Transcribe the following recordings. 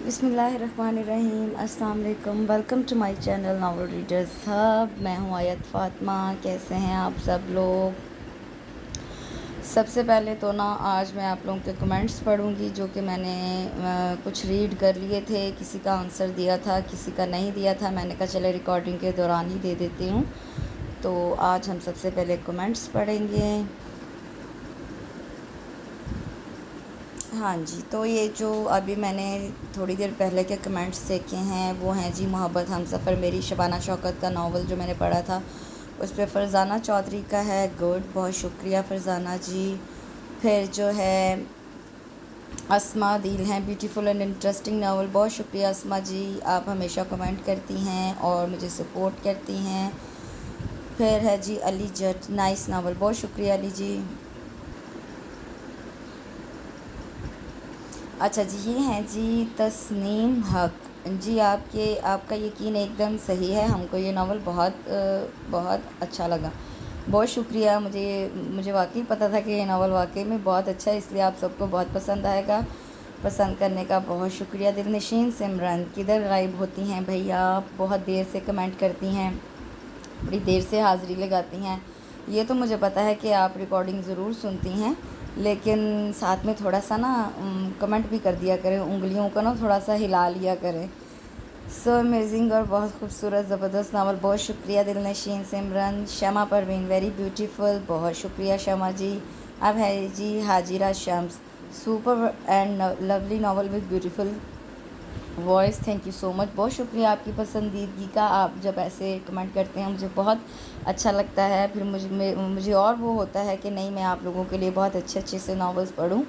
بسم اللہ الرحمن الرحیم۔ السلام علیکم، welcome to my channel novel readers hub. میں ہوں آیت فاطمہ۔ کیسے ہیں آپ سب لوگ؟ سب سے پہلے تو آج میں آپ لوگوں کے کمنٹس پڑھوں گی جو کہ میں نے کچھ ریڈ کر لیے تھے۔ کسی کا آنسر دیا تھا، کسی کا نہیں دیا تھا۔ میں نے کہا چلے ریکارڈنگ کے دوران ہی دے دیتی ہوں۔ تو آج ہم سب سے پہلے کمنٹس پڑھیں گے۔ ہاں جی، تو یہ جو ابھی میں نے تھوڑی دیر پہلے کے کمنٹس دیکھے ہیں وہ ہیں جی محبت ہمسفر میری شبانہ شوکت کا ناول جو میں نے پڑھا تھا، اس پہ فرزانہ چودھری کا ہے گڈ، بہت شکریہ فرزانہ جی۔ پھر جو ہے اسما دیل ہیں بیوٹیفل اینڈ انٹرسٹنگ ناول، بہت شکریہ اسما جی، آپ ہمیشہ کمنٹ کرتی ہیں اور مجھے سپورٹ کرتی ہیں۔ پھر ہے جی علی جٹ، نائس ناول، بہت شکریہ علی جی۔ اچھا جی، یہ ہیں جی تسنیم حق جی، آپ کا یقین ایک دم صحیح ہے، ہم کو یہ ناول بہت اچھا لگا، بہت شکریہ۔ مجھے واقعی پتہ تھا کہ یہ ناول واقعی میں بہت اچھا ہے، اس لیے آپ سب کو بہت پسند آئے گا۔ پسند کرنے کا بہت شکریہ۔ دل نشین سمرن، کدھر غائب ہوتی ہیں بھیا آپ؟ بہت دیر سے کمنٹ کرتی ہیں، بڑی دیر سے حاضری لگاتی ہیں۔ یہ تو مجھے پتہ ہے کہ آپ ریکارڈنگ ضرور سنتی ہیں، لیکن ساتھ میں تھوڑا سا کمنٹ بھی کر دیا کریں، انگلیوں کو تھوڑا سا ہلا لیا کریں۔ سو امیزنگ اور بہت خوبصورت زبردست ناول، بہت شکریہ دل نشین سمرن۔ شمع پروین، ویری بیوٹیفل، بہت شکریہ شمع جی۔ اب ہے جی Hajra Shams, super and lovely novel with beautiful voice, thank you so much, بہت شکریہ آپ کی پسندیدگی کا۔ آپ جب ایسے کمنٹ کرتے ہیں مجھے بہت اچھا لگتا ہے، پھر مجھے اور وہ ہوتا ہے کہ نہیں، میں آپ لوگوں کے لیے بہت اچھے سے ناولز پڑھوں،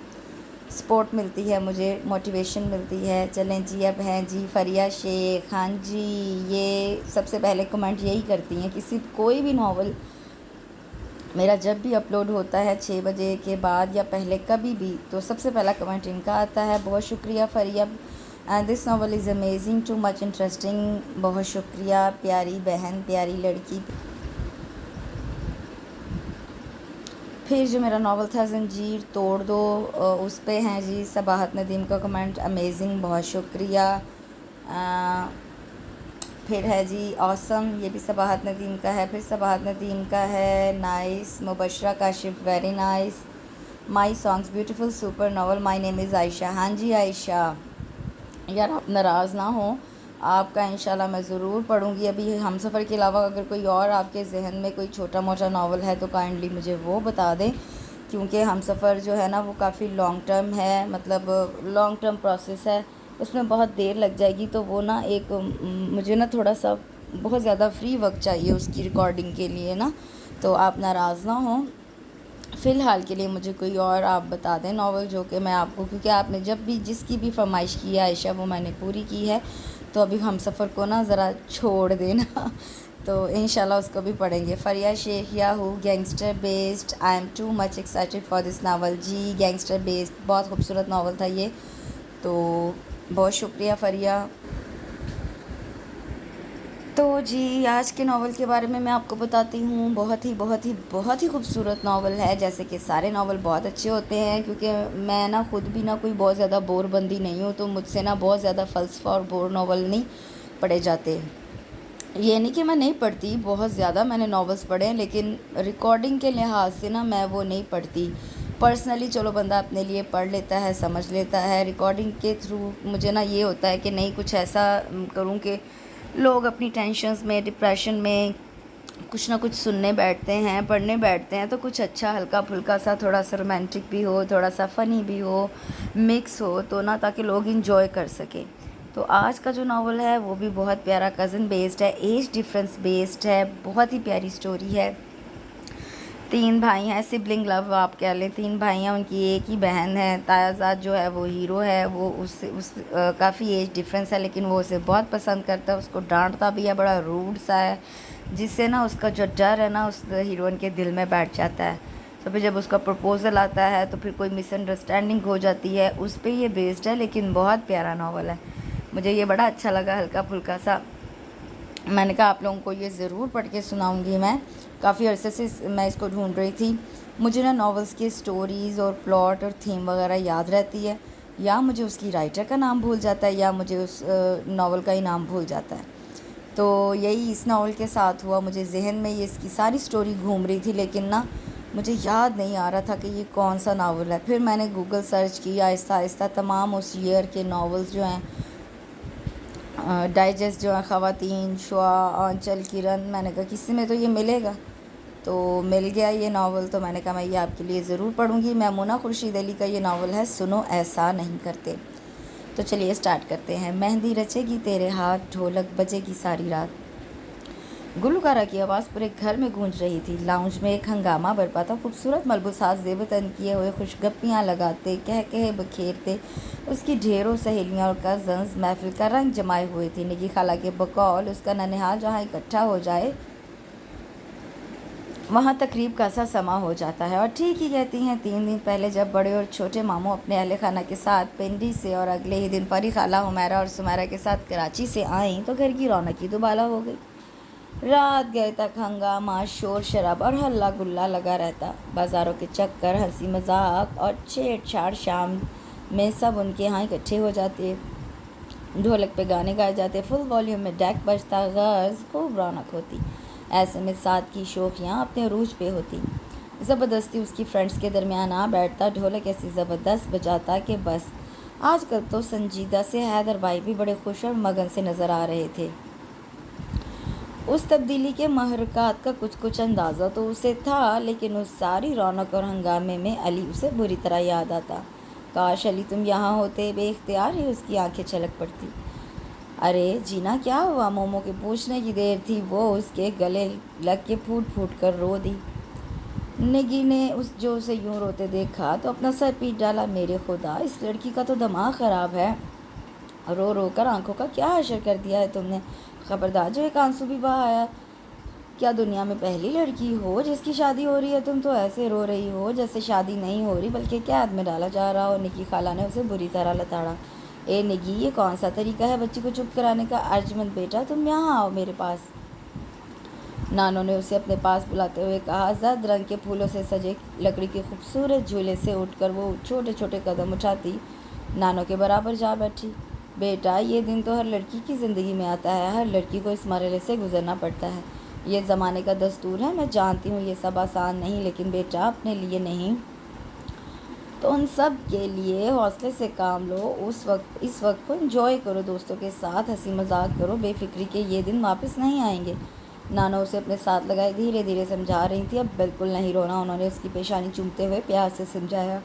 سپورٹ ملتی ہے مجھے، موٹیویشن ملتی ہے۔ چلیں جی، اب ہیں جی فریہ شیخ، ہاں جی، یہ سب سے پہلے کمنٹ یہی کرتی ہیں کوئی بھی ناول میرا جب بھی اپلوڈ ہوتا ہے 6 بجے کے بعد یا پہلے کبھی بھی، تو سب سے پہلا کمنٹ ان کا آتا ہے۔ بہت شکریہ Fariha, this novel is amazing, too much interesting, بہت شکریہ پیاری بہن، پیاری لڑکی۔ پھر جو میرا ناول تھا زنجیر توڑ دو، اس پہ ہیں جی صباحت ندیم کا کمنٹ، امیزنگ، بہت شکریہ۔ پھر ہے جی آسم، یہ بھی صباحت ندیم کا ہے۔ پھر صباحت ندیم کا ہے نائس، مبشرہ کاشف، ویری نائس، مائی سانگس بیوٹیفل سپر ناول، مائی نیم از عائشہ، ہاں جی عائشہ، یار آپ ناراض نہ ہوں، آپ کا انشاءاللہ میں ضرور پڑھوں گی۔ ابھی ہم سفر کے علاوہ اگر کوئی اور آپ کے ذہن میں کوئی چھوٹا موٹا ناول ہے تو کائنڈلی مجھے وہ بتا دیں، کیونکہ ہم سفر جو ہے وہ کافی لانگ ٹرم ہے، مطلب لانگ ٹرم پروسیس ہے، اس میں بہت دیر لگ جائے گی، تو وہ ایک مجھے تھوڑا سا بہت زیادہ فری وقت چاہیے اس کی ریکارڈنگ کے لیے تو آپ ناراض نہ ہوں۔ فی الحال کے لیے مجھے کوئی اور آپ بتا دیں ناول جو کہ میں آپ کو، کیونکہ آپ نے جب بھی جس کی بھی فرمائش کی ہے عائشہ وہ میں نے پوری کی ہے، تو ابھی ہم سفر کو ذرا چھوڑ دینا تو انشاءاللہ اس کو بھی پڑھیں گے۔ Fariha Sheikh, yahoo, gangster based, I am too much excited for this novel, جی گینگسٹر بیسڈ بہت خوبصورت ناول تھا یہ، تو بہت شکریہ فریہ۔ تو جی آج کے ناول کے بارے میں آپ کو بتاتی ہوں، بہت ہی خوبصورت ناول ہے، جیسے کہ سارے ناول بہت اچھے ہوتے ہیں، کیونکہ میں خود بھی کوئی بہت زیادہ بور بندی نہیں ہوں، تو مجھ سے بہت زیادہ فلسفہ اور بور ناول نہیں پڑھے جاتے۔ یہ نہیں کہ میں نہیں پڑھتی، بہت زیادہ میں نے ناولز پڑھے ہیں، لیکن ریکارڈنگ کے لحاظ سے میں وہ نہیں پڑھتی۔ پرسنلی چلو بندہ اپنے لیے پڑھ لیتا ہے، سمجھ لیتا ہے، ریکارڈنگ کے تھرو مجھے یہ ہوتا ہے کہ نہیں کچھ ایسا کروں کہ لوگ اپنی ٹینشنز میں، ڈپریشن میں کچھ نہ کچھ سننے بیٹھتے ہیں، پڑھنے بیٹھتے ہیں، تو کچھ اچھا ہلکا پھلکا سا، تھوڑا سا رومانٹک بھی ہو، تھوڑا سا فنی بھی ہو، مکس ہو، تو تاکہ لوگ انجوائے کر سکیں۔ تو آج کا جو ناول ہے وہ بھی بہت پیارا، کزن بیسڈ ہے، ایج ڈفرینس بیسڈ ہے، بہت ہی پیاری سٹوری ہے۔ 3 بھائی ہیں، سبلنگ لو آپ کہہ لیں، 3 بھائی ہیں، ان کی ایک ہی بہن ہے۔ تایازاد جو ہے وہ ہیرو ہے، وہ اس کافی ایج ڈفرینس ہے، لیکن وہ اسے بہت پسند کرتا ہے، اس کو ڈانٹتا بھی ہے، بڑا روڈ سا ہے، جس سے اس کا جو ڈر ہے اس ہیروئن کے دل میں بیٹھ جاتا ہے۔ تو پھر جب اس کا پرپوزل آتا ہے تو پھر کوئی مس انڈرسٹینڈنگ ہو جاتی ہے، اس پہ یہ بیسڈ ہے، لیکن بہت پیارا ناول ہے، مجھے یہ بڑا اچھا لگا، ہلکا پھلکا سا۔ میں نے کہا آپ لوگوں کو یہ ضرور پڑھ کے سناؤں گی، میں کافی عرصے سے میں اس کو ڈھونڈ رہی تھی۔ مجھے ناولز کی سٹوریز اور پلاٹ اور تھیم وغیرہ یاد رہتی ہے، یا مجھے اس کی رائٹر کا نام بھول جاتا ہے یا مجھے اس ناول کا ہی نام بھول جاتا ہے۔ تو یہی اس ناول کے ساتھ ہوا، مجھے ذہن میں یہ اس کی ساری سٹوری گھوم رہی تھی لیکن نا مجھے یاد نہیں آ رہا تھا کہ یہ کون سا ناول ہے۔ پھر میں نے گوگل سرچ کیا، آہستہ آہستہ تمام اس ایئر کے ناولز جو ہیں، ڈائجسٹ جو ہیں، خواتین، شعاع، آنچل، کرن، میں نے کہا کسی میں تو یہ ملے گا، تو مل گیا یہ ناول۔ تو میں نے کہا میں یہ آپ کے لیے ضرور پڑھوں گی۔ میمونہ خورشید علی کا یہ ناول ہے سنو ایسا نہیں کرتے۔ تو چلیے اسٹارٹ کرتے ہیں۔ مہندی رچے گی تیرے ہاتھ، ڈھولک بجے گی ساری رات۔ گلوکارہ کی آواز پورے گھر میں گونج رہی تھی۔ لاؤنج میں ایک ہنگامہ برپا تھا۔ خوبصورت ملبوسات زیب تن کیے ہوئے خوشگپیاں لگاتے، کہہ بکھیرتے اس کی ڈھیروں سہیلیاں اور کزنز محفل کا رنگ جمائے ہوئے تھی۔ نگی خالہ کے بقول اس کا ننھیال جہاں اکٹھا ہو جائے وہاں تقریب کا سا سما ہو جاتا ہے، اور ٹھیک ہی کہتی ہیں۔ 3 دن پہلے جب بڑے اور چھوٹے ماموں اپنے اہل خانہ کے ساتھ پنڈی سے اور اگلے ہی دن پری خالہ حمیرہ اور سمیرہ کے ساتھ کراچی سے آئیں تو گھر کی رونق ہی دوبالا ہو گئی۔ رات گئے تک ہنگامہ، شور شرابہ اور ہلا گلا لگا رہتا۔ بازاروں کے چکر، ہنسی مذاق اور چھیڑ چھاڑ، شام میں سب ان کے ہاں اکٹھے ہو جاتے، ڈھولک پہ گانے گائے جاتے، فل والیوم میں ڈیک بجتا، غرض خوب رونق ہوتی۔ ایسے میں ساتھ کی شوخیاں اپنے عروج پہ ہوتی۔ زبردستی اس کی فرینڈز کے درمیان آ بیٹھتا، ڈھولک ایسی زبردست بجاتا کہ بس۔ آج کل تو سنجیدہ سے حیدر بھائی بھی بڑے خوش اور مگن سے نظر آ رہے تھے۔ اس تبدیلی کے محرکات کا کچھ اندازہ تو اسے تھا، لیکن اس ساری رونق اور ہنگامے میں علی اسے بری طرح یاد آتا۔ کاش علی تم یہاں ہوتے، بے اختیار ہی اس کی آنکھیں چھلک پڑتی۔ ارے جینا کیا ہوا؟ مومو کے پوچھنے کی دیر تھی وہ اس کے گلے لگ کے پھوٹ پھوٹ کر رو دی۔ نگی نے اسے یوں روتے دیکھا تو اپنا سر پیٹ ڈالا۔ میرے خدا، اس لڑکی کا تو دماغ خراب ہے، رو رو کر آنکھوں کا کیا حشر کر دیا ہے تم نے؟ خبردار جو ایک آنسو بھی بہایا۔ کیا دنیا میں پہلی لڑکی ہو جس کی شادی ہو رہی ہے؟ تم تو ایسے رو رہی ہو جیسے شادی نہیں ہو رہی بلکہ قید میں ڈالا جا رہا ہو۔ نگی خالہ نے اسے بری طرح لتاڑا۔ اے نگی، یہ کون سا طریقہ ہے بچی کو چپ کرانے کا؟ ارجمند بیٹا، تم یہاں آؤ میرے پاس۔ نانو نے اسے اپنے پاس بلاتے ہوئے کہا۔ زرد رنگ کے پھولوں سے سجے لکڑی کے خوبصورت جھولے سے اٹھ کر وہ چھوٹے چھوٹے قدم اٹھاتی نانو کے برابر جا بیٹھی۔ بیٹا، یہ دن تو ہر لڑکی کی زندگی میں آتا ہے، ہر لڑکی کو اس مرحلے سے گزرنا پڑتا ہے، یہ زمانے کا دستور ہے۔ میں جانتی ہوں یہ سب آسان نہیں، لیکن بیٹا اپنے لیے نہیں تو ان سب کے لیے حوصلے سے کام لو۔ اس وقت کو انجوائے کرو، دوستوں کے ساتھ ہنسی مذاق کرو، بے فکری کے یہ دن واپس نہیں آئیں گے۔ نانو اسے اپنے ساتھ لگائے دھیرے دھیرے سمجھا رہی تھی۔ اب بالکل نہیں رونا، انہوں نے اس کی پیشانی چومتے ہوئے پیار سے سمجھایا۔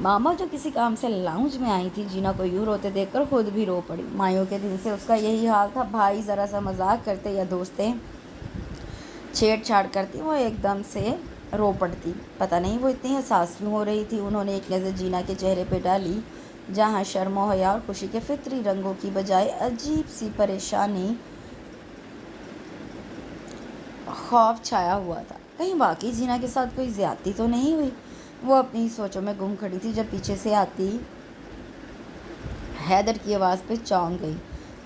ماما جو کسی کام سے لاؤنج میں آئی تھی، جینا کو یوں روتے دیکھ کر خود بھی رو پڑی۔ مائیوں کے دن سے اس کا یہی حال تھا، بھائی ذرا سا مذاق کرتے یا دوستیں چھیڑ چھاڑ کرتی وہ ایک دم سے رو پڑتی۔ پتہ نہیں وہ اتنی حساس کیوں ہو رہی تھی۔ انہوں نے ایک نظر جینا کے چہرے پہ ڈالی جہاں شرم و حیا اور خوشی کے فطری رنگوں کی بجائے عجیب سی پریشانی، خوف چھایا ہوا تھا۔ کہیں واقعی جینا کے ساتھ کوئی زیادتی تو نہیں ہوئی؟ وہ اپنی سوچوں میں گم کھڑی تھی جب پیچھے سے آتی حیدر کی آواز پہ چونک گئی۔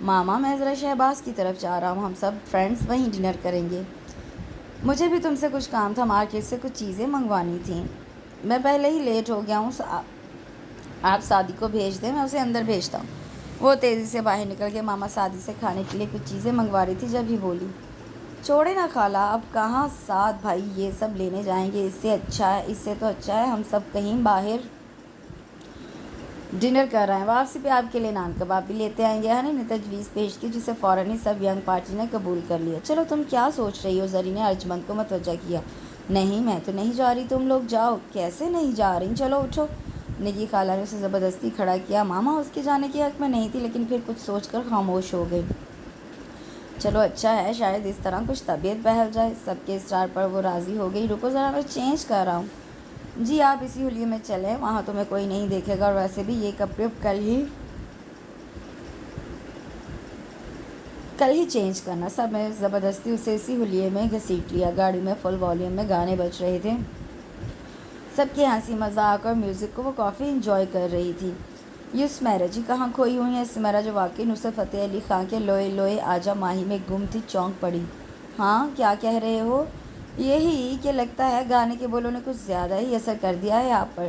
ماما، میں ذرا شہباز کی طرف جا رہا ہوں، ہم سب فرینڈز وہیں ڈنر کریں گے۔ مجھے بھی تم سے کچھ کام تھا، مارکیٹ سے کچھ چیزیں منگوانی تھیں۔ میں پہلے ہی لیٹ ہو گیا ہوں، آپ سعدی کو بھیج دیں، میں اسے اندر بھیجتا ہوں۔ وہ تیزی سے باہر نکل کے ماما سعدی سے کھانے کے لیے کچھ چیزیں منگوا رہی تھی جب ہی بولی۔ چھوڑے نا خالہ، اب کہاں سعد بھائی یہ سب لینے جائیں گے؟ اس سے تو اچھا ہے ہم سب کہیں باہر ڈنر کر رہے ہیں، واپسی پہ آپ کے لیے نان کباب بھی لیتے آئیں گے۔ ہنی نے تجویز پیش کی جسے فوراً ہی سب ینگ پارٹی نے قبول کر لیا۔ چلو تم کیا سوچ رہی ہو؟ زری نے ارجمند کو متوجہ کیا۔ نہیں، میں تو نہیں جا رہی، تم لوگ جاؤ۔ کیسے نہیں جا رہی؟ چلو اٹھو۔ نگی خالہ نے اسے زبردستی کھڑا کیا۔ ماما اس کے جانے کے حق میں نہیں تھی، لیکن پھر کچھ سوچ کر خاموش ہو گئی۔ چلو اچھا ہے، شاید اس طرح کچھ طبیعت بہل جائے۔ سب کے اصرار پر وہ راضی ہو گئی۔ رکو ذرا، میں چینج کر رہا ہوں۔ جی آپ اسی حلیے میں چلیں، وہاں تمہیں کوئی نہیں دیکھے گا، اور ویسے بھی یہ کپڑے کل ہی چینج کرنا۔ سب میں زبردستی اسے اسی حلیے میں گھسیٹ لیا۔ گاڑی میں فل والیوم میں گانے بج رہے تھے، سب کے ہنسی مذاق اور میوزک کو وہ کافی انجوائے کر رہی تھی۔ یہ سمیرہ جی کہاں کھوئی ہوئی ہیں؟ سمیرہ جو واقعی نصرت فتح علی خان کے لوئے لوئے آجا ماہی میں گم تھی، چونک پڑی۔ ہاں کیا کہہ رہے ہو؟ یہی کہ لگتا ہے گانے کے بولوں نے کچھ زیادہ ہی اثر کر دیا ہے آپ پر۔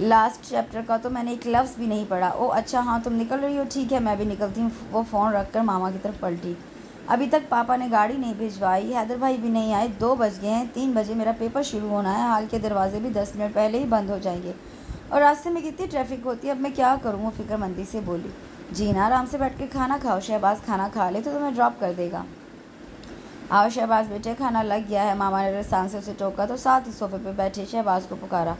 لاسٹ چیپٹر کا تو میں نے ایک لفظ بھی نہیں پڑھا۔ او اچھا ہاں تم نکل رہی ہو، ٹھیک ہے میں بھی نکلتی ہوں۔ وہ فون رکھ کر ماما کی طرف پلٹی۔ ابھی تک پاپا نے گاڑی نہیں بھیجوائی، حیدر بھائی بھی نہیں آئے، 2 بج گئے ہیں، 3 بجے میرا پیپر شروع ہونا ہے، حال کے دروازے بھی 10 منٹ پہلے ہی بند ہو جائیں گے، اور راستے میں کتنی ٹریفک ہوتی ہے، اب میں کیا کروں؟ وہ فکر مندی سے بولی۔ جینا آرام سے بیٹھ کے کھانا کھاؤ، شہباز کھانا کھا لے تو تمہیں ڈراپ کر دے گا۔ آؤ شہباز بیٹے کھانا لگ گیا ہے، ماما نے رسان سے اسے ٹوکا تو ساتھ ہی صوفے پہ بیٹھے شہباز کو پکارا۔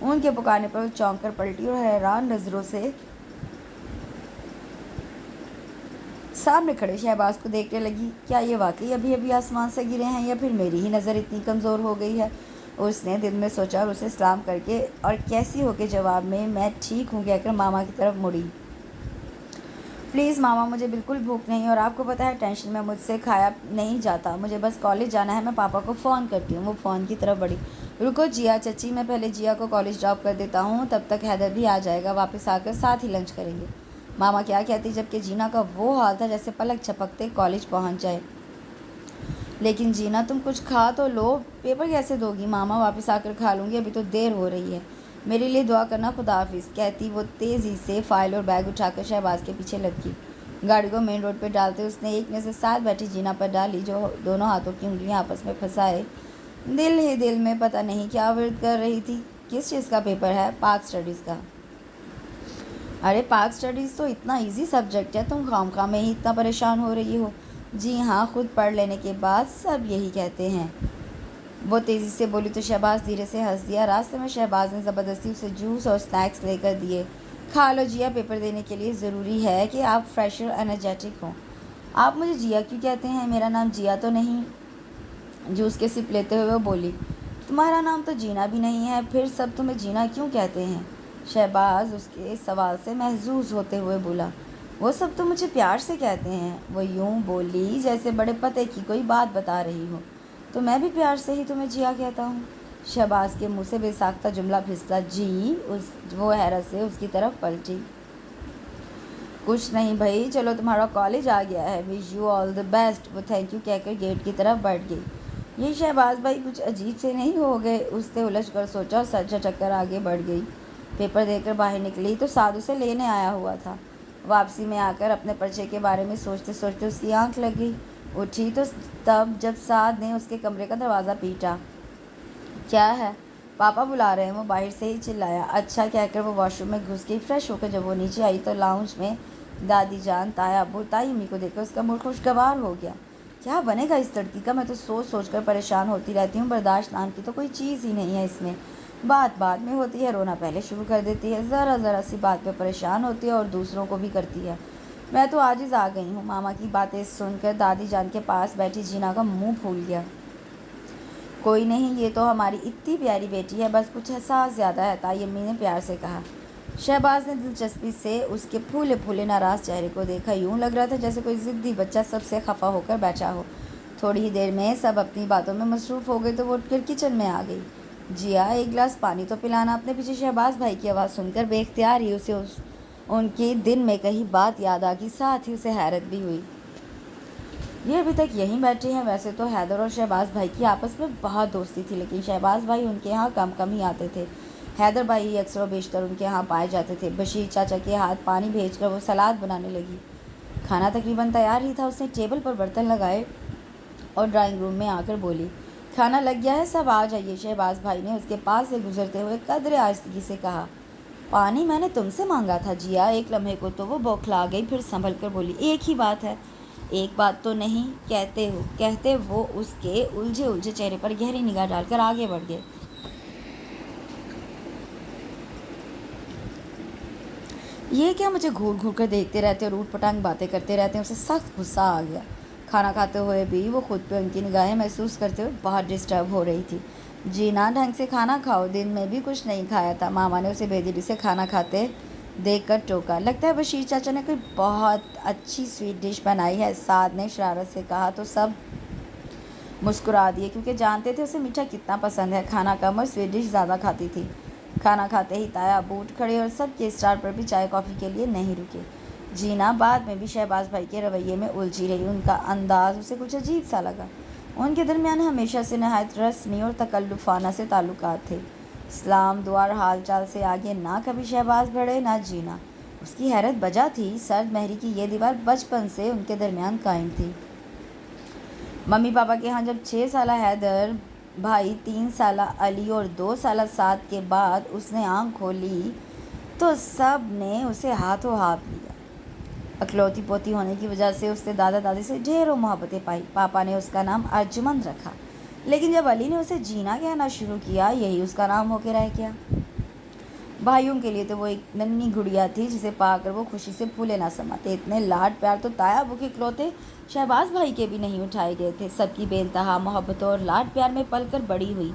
ان کے پکارنے پر وہ چونک کر پلٹی اور حیران نظروں سے سامنے کھڑے شہباز کو دیکھنے لگی۔ کیا یہ واقعی ابھی ابھی آسمان سے گرے ہیں یا پھر میری ہی نظر اتنی کمزور ہو گئی ہے؟ اس نے دل میں سوچا اور اسے سلام کر کے اور کیسی ہو کے جواب میں ٹھیک ہوں کہہ کر ماما کی طرف مڑی۔ پلیز ماما مجھے بالکل بھوک نہیں، اور آپ کو پتہ ہے ٹینشن میں مجھ سے کھایا نہیں جاتا، مجھے بس کالج جانا ہے، میں پاپا کو فون کرتی ہوں۔ وہ فون کی طرف بڑھی۔ رکو جیا چچی، میں پہلے جیا کو کالج ڈراپ کر دیتا ہوں، تب تک حیدر بھی آ جائے گا، واپس آ کر ساتھ ہی لنچ کریں گے۔ ماما کیا کہتی جبکہ جینا کا وہ حال تھا جیسے پلک جھپکتے کالج پہنچ جائے۔ لیکن جینا تم کچھ کھا تو لو، پیپر کیسے دو گی؟ ماما واپس آ کر کھا لوں گی، ابھی تو دیر ہو رہی ہے، میرے لیے دعا کرنا، خدا حافظ، کہتی وہ تیزی سے فائل اور بیگ اٹھا کر شہباز کے پیچھے لٹکی۔ گاڑی کو مین روڈ پہ ڈالتے اس نے ایک نظر ساتھ بیٹھی جینا پر ڈالی جو دونوں ہاتھوں کی انگلیاں آپس میں پھنسائے دل ہی دل میں پتہ نہیں کیا ورد کر رہی تھی۔ کس چیز کا پیپر ہے؟ پاک اسٹڈیز کا۔ ارے پاک اسٹڈیز تو اتنا ایزی سبجیکٹ ہے، تم خواہ میں ہی اتنا پریشان ہو رہی ہو۔ جی ہاں، خود پڑھ لینے کے بعد سب یہی کہتے ہیں، وہ تیزی سے بولی تو شہباز دھیرے سے ہنس دیا۔ راستے میں شہباز نے زبردستی اسے جوس اور سنیکس لے کر دیے۔ کھا لو جیا، پیپر دینے کے لیے ضروری ہے کہ آپ فریش اور انرجیٹک ہوں۔ آپ مجھے جیا کیوں کہتے ہیں؟ میرا نام جیا تو نہیں۔ جوس کے سپ لیتے ہوئے وہ بولی۔ تمہارا نام تو جینا بھی نہیں ہے، پھر سب تمہیں جینا کیوں کہتے ہیں؟ شہباز اس کے سوال سے محظوظ ہوتے ہوئے بولا۔ وہ سب تو مجھے پیار سے کہتے ہیں، وہ یوں بولی جیسے بڑے پتے کی کوئی بات بتا رہی ہو، تو میں بھی پیار سے ہی تمہیں جیا کہتا ہوں۔ شہباز کے منہ سے بے ساختہ جملہ پھسلا۔ جی؟ وہ حیرت سے اس کی طرف پلٹی۔ کچھ نہیں بھائی، چلو تمہارا کالج آ گیا ہے، wish you all the best, وہ تھینک یو کہہ کر گیٹ کی طرف بڑھ گئی۔ یہ شہباز بھائی کچھ عجیب سے نہیں ہو گئے؟ اس نے الجھ کر سوچا اور سر جھٹک کر آگے بڑھ گئی۔ پیپر دے کر باہر نکلی تو سعد اسے لینے آیا ہوا تھا۔ واپسی میں آ کر اپنے پرچے کے بارے میں سوچتے سوچتے اس کی آنکھ لگ گئی۔ اٹھی تو تب جب سعد نے اس کے کمرے کا دروازہ پیٹا۔ کیا ہے؟ پاپا بلا رہے ہیں، وہ باہر سے ہی چلایا۔ اچھا کہہ کر وہ واش روم میں گھس گئی۔ فریش ہو کر جب وہ نیچے آئی تو لاؤنج میں دادی جان، تایا ابو، تائی امی کو دیکھ کر اس کا موڈ خوشگوار ہو گیا۔ کیا بنے گا اس لڑکی کا؟ میں تو سوچ سوچ کر پریشان ہوتی رہتی ہوں، برداشت نام کی تو کوئی چیز ہی نہیں ہے اس میں، بات بات میں ہوتی ہے، رونا پہلے شروع کر دیتی ہے، ذرا ذرا سی بات پہ پریشان ہوتی ہے اور دوسروں کو بھی کرتی ہے۔ میں تو عاجز آ گئی ہوں۔ ماما کی باتیں سن کر دادی جان کے پاس بیٹھی جینا کا منہ پھول گیا۔ کوئی نہیں، یہ تو ہماری اتنی پیاری بیٹی ہے، بس کچھ احساس زیادہ ہے، تائی امی نے پیار سے کہا۔ شہباز نے دلچسپی سے اس کے پھولے پھولے ناراض چہرے کو دیکھا، یوں لگ رہا تھا جیسے کوئی ضدی بچہ سب سے خفا ہو کر بیٹھا ہو۔ تھوڑی ہی دیر میں سب اپنی باتوں میں مصروف ہو گئے تو وہ اٹھ کر کچن میں آ گئی۔ جیا ایک گلاس پانی تو پلانا۔ اپنے پیچھے شہباز بھائی کی آواز سن کر بے اختیار ہی اسے ان کے دن میں کہیں بات یاد آ گئی، ساتھ ہی اسے حیرت بھی ہوئی۔ یہ ابھی تک یہیں بیٹھے ہیں؟ ویسے تو حیدر اور شہباز بھائی کی آپس میں بہت دوستی تھی، لیکن شہباز بھائی ان کے ہاں کم کم ہی آتے تھے، حیدر بھائی ہی اکثر و بیشتر ان کے ہاں پائے جاتے تھے۔ بشیر چاچا کے ہاتھ پانی بھیج کر وہ سلاد بنانے لگی۔ کھانا تقریباً تیار ہی تھا، اس نے ٹیبل پر برتن لگائے اور ڈرائنگ روم میں آ کر بولی، کھانا لگ گیا ہے، سب آ جائیے۔ شہباز بھائی نے اس کے پاس سے گزرتے ہوئے قدرے آہستگی سے کہا، پانی میں نے تم سے مانگا تھا جیا۔ ایک لمحے کو تو وہ بوکھلا گئی، پھر سنبھل کر بولی، ایک ہی بات ہے۔ ایک بات تو نہیں کہتے وہ اس کے الجھے چہرے پر گہری نگاہ ڈال کر آگے بڑھ گئے۔ یہ کیا مجھے گھور گھور کر دیکھتے رہتے اور اوٹ پٹانگ باتیں کرتے رہتے ہیں؟ اسے سخت غصہ آ گیا۔ کھانا کھاتے ہوئے بھی وہ خود پہ ان کی نگاہیں محسوس کرتے ہوئے بہت ڈسٹرب ہو رہی تھی۔ جینا ڈھنگ سے کھانا کھاؤ، دن میں بھی کچھ نہیں کھایا تھا۔ ماما نے اسے بے دلی سے کھانا کھاتے دیکھ کر ٹوکا۔ لگتا ہے بشیر چاچا نے کوئی بہت اچھی سویٹ ڈش بنائی ہے، سعد نے شرارت سے کہا تو سب مسکرا دیے کیونکہ جانتے تھے اسے میٹھا کتنا پسند ہے۔ کھانا کم اور سویٹ ڈش زیادہ کھاتی تھی۔ کھانا کھاتے ہی تایا ابو اٹھ کھڑے اور سب کے اسٹار پر بھی چائے کافی کے لیے نہیں رکے۔ جینا بعد میں بھی شہباز بھائی کے رویے میں الجھی رہی، ان کا انداز اسے کچھ عجیب سا لگا۔ ان کے درمیان ہمیشہ سے نہایت رسمی اور تکلفانہ سے تعلقات تھے۔ اسلام دعا اور حال چال سے آگے نہ کبھی شہباز بڑھے نہ جینا۔ اس کی حیرت بجا تھی، سرد مہری کی یہ دیوار بچپن سے ان کے درمیان قائم تھی۔ ممی پاپا کے ہاں جب 6 سالہ حیدر بھائی، 3 سالہ علی اور 2 سالہ سعد کے بعد اس نے آنکھ کھولی تو سب نے اسے ہاتھوں ہاتھ لیا۔ اکلوتی پوتی ہونے کی وجہ سے اس نے دادا دادی سے ڈھیروں محبتیں پائی۔ پاپا نے اس کا نام ارجمند رکھا، لیکن جب علی نے اسے جینا کہنا شروع کیا، یہی اس کا نام ہو کے رہ گیا۔ بھائیوں کے لیے تو وہ ایک ننھی گڑیا تھی جسے پا کر وہ خوشی سے پھولے نہ سماتے۔ اتنے لاڈ پیار تو تایا ابو کے اکلوتے شہباز بھائی کے بھی نہیں اٹھائے گئے تھے۔ سب کی بے انتہا محبتوں اور لاڈ پیار میں پل کر بڑی ہوئی۔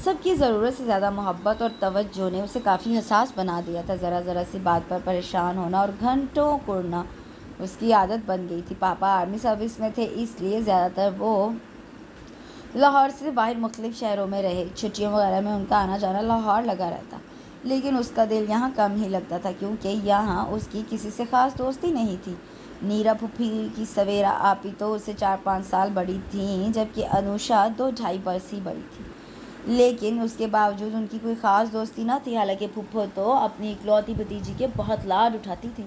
سب کی ضرورت سے زیادہ محبت اور توجہ نے اسے کافی حساس بنا دیا تھا۔ ذرا ذرا سی بات پر پریشان ہونا اور گھنٹوں کڑنا اس کی عادت بن گئی تھی۔ پاپا آرمی سروس میں تھے، اس لیے زیادہ تر وہ لاہور سے باہر مختلف شہروں میں رہے۔ چھٹیوں وغیرہ میں ان کا آنا جانا لاہور لگا رہتا، لیکن اس کا دل یہاں کم ہی لگتا تھا، کیونکہ یہاں اس کی کسی سے خاص دوستی نہیں تھی۔ نیرا پھوپھی کی سویرا آپی تو اس سے 4-5 سال بڑی تھیں، جبکہ انوشا 2-2.5 برس ہی بڑی تھی، لیکن اس کے باوجود ان کی کوئی خاص دوستی نہ تھی۔ حالانکہ پھپھو تو اپنی اکلوتی بھتیجی کے بہت لاڈ اٹھاتی تھی۔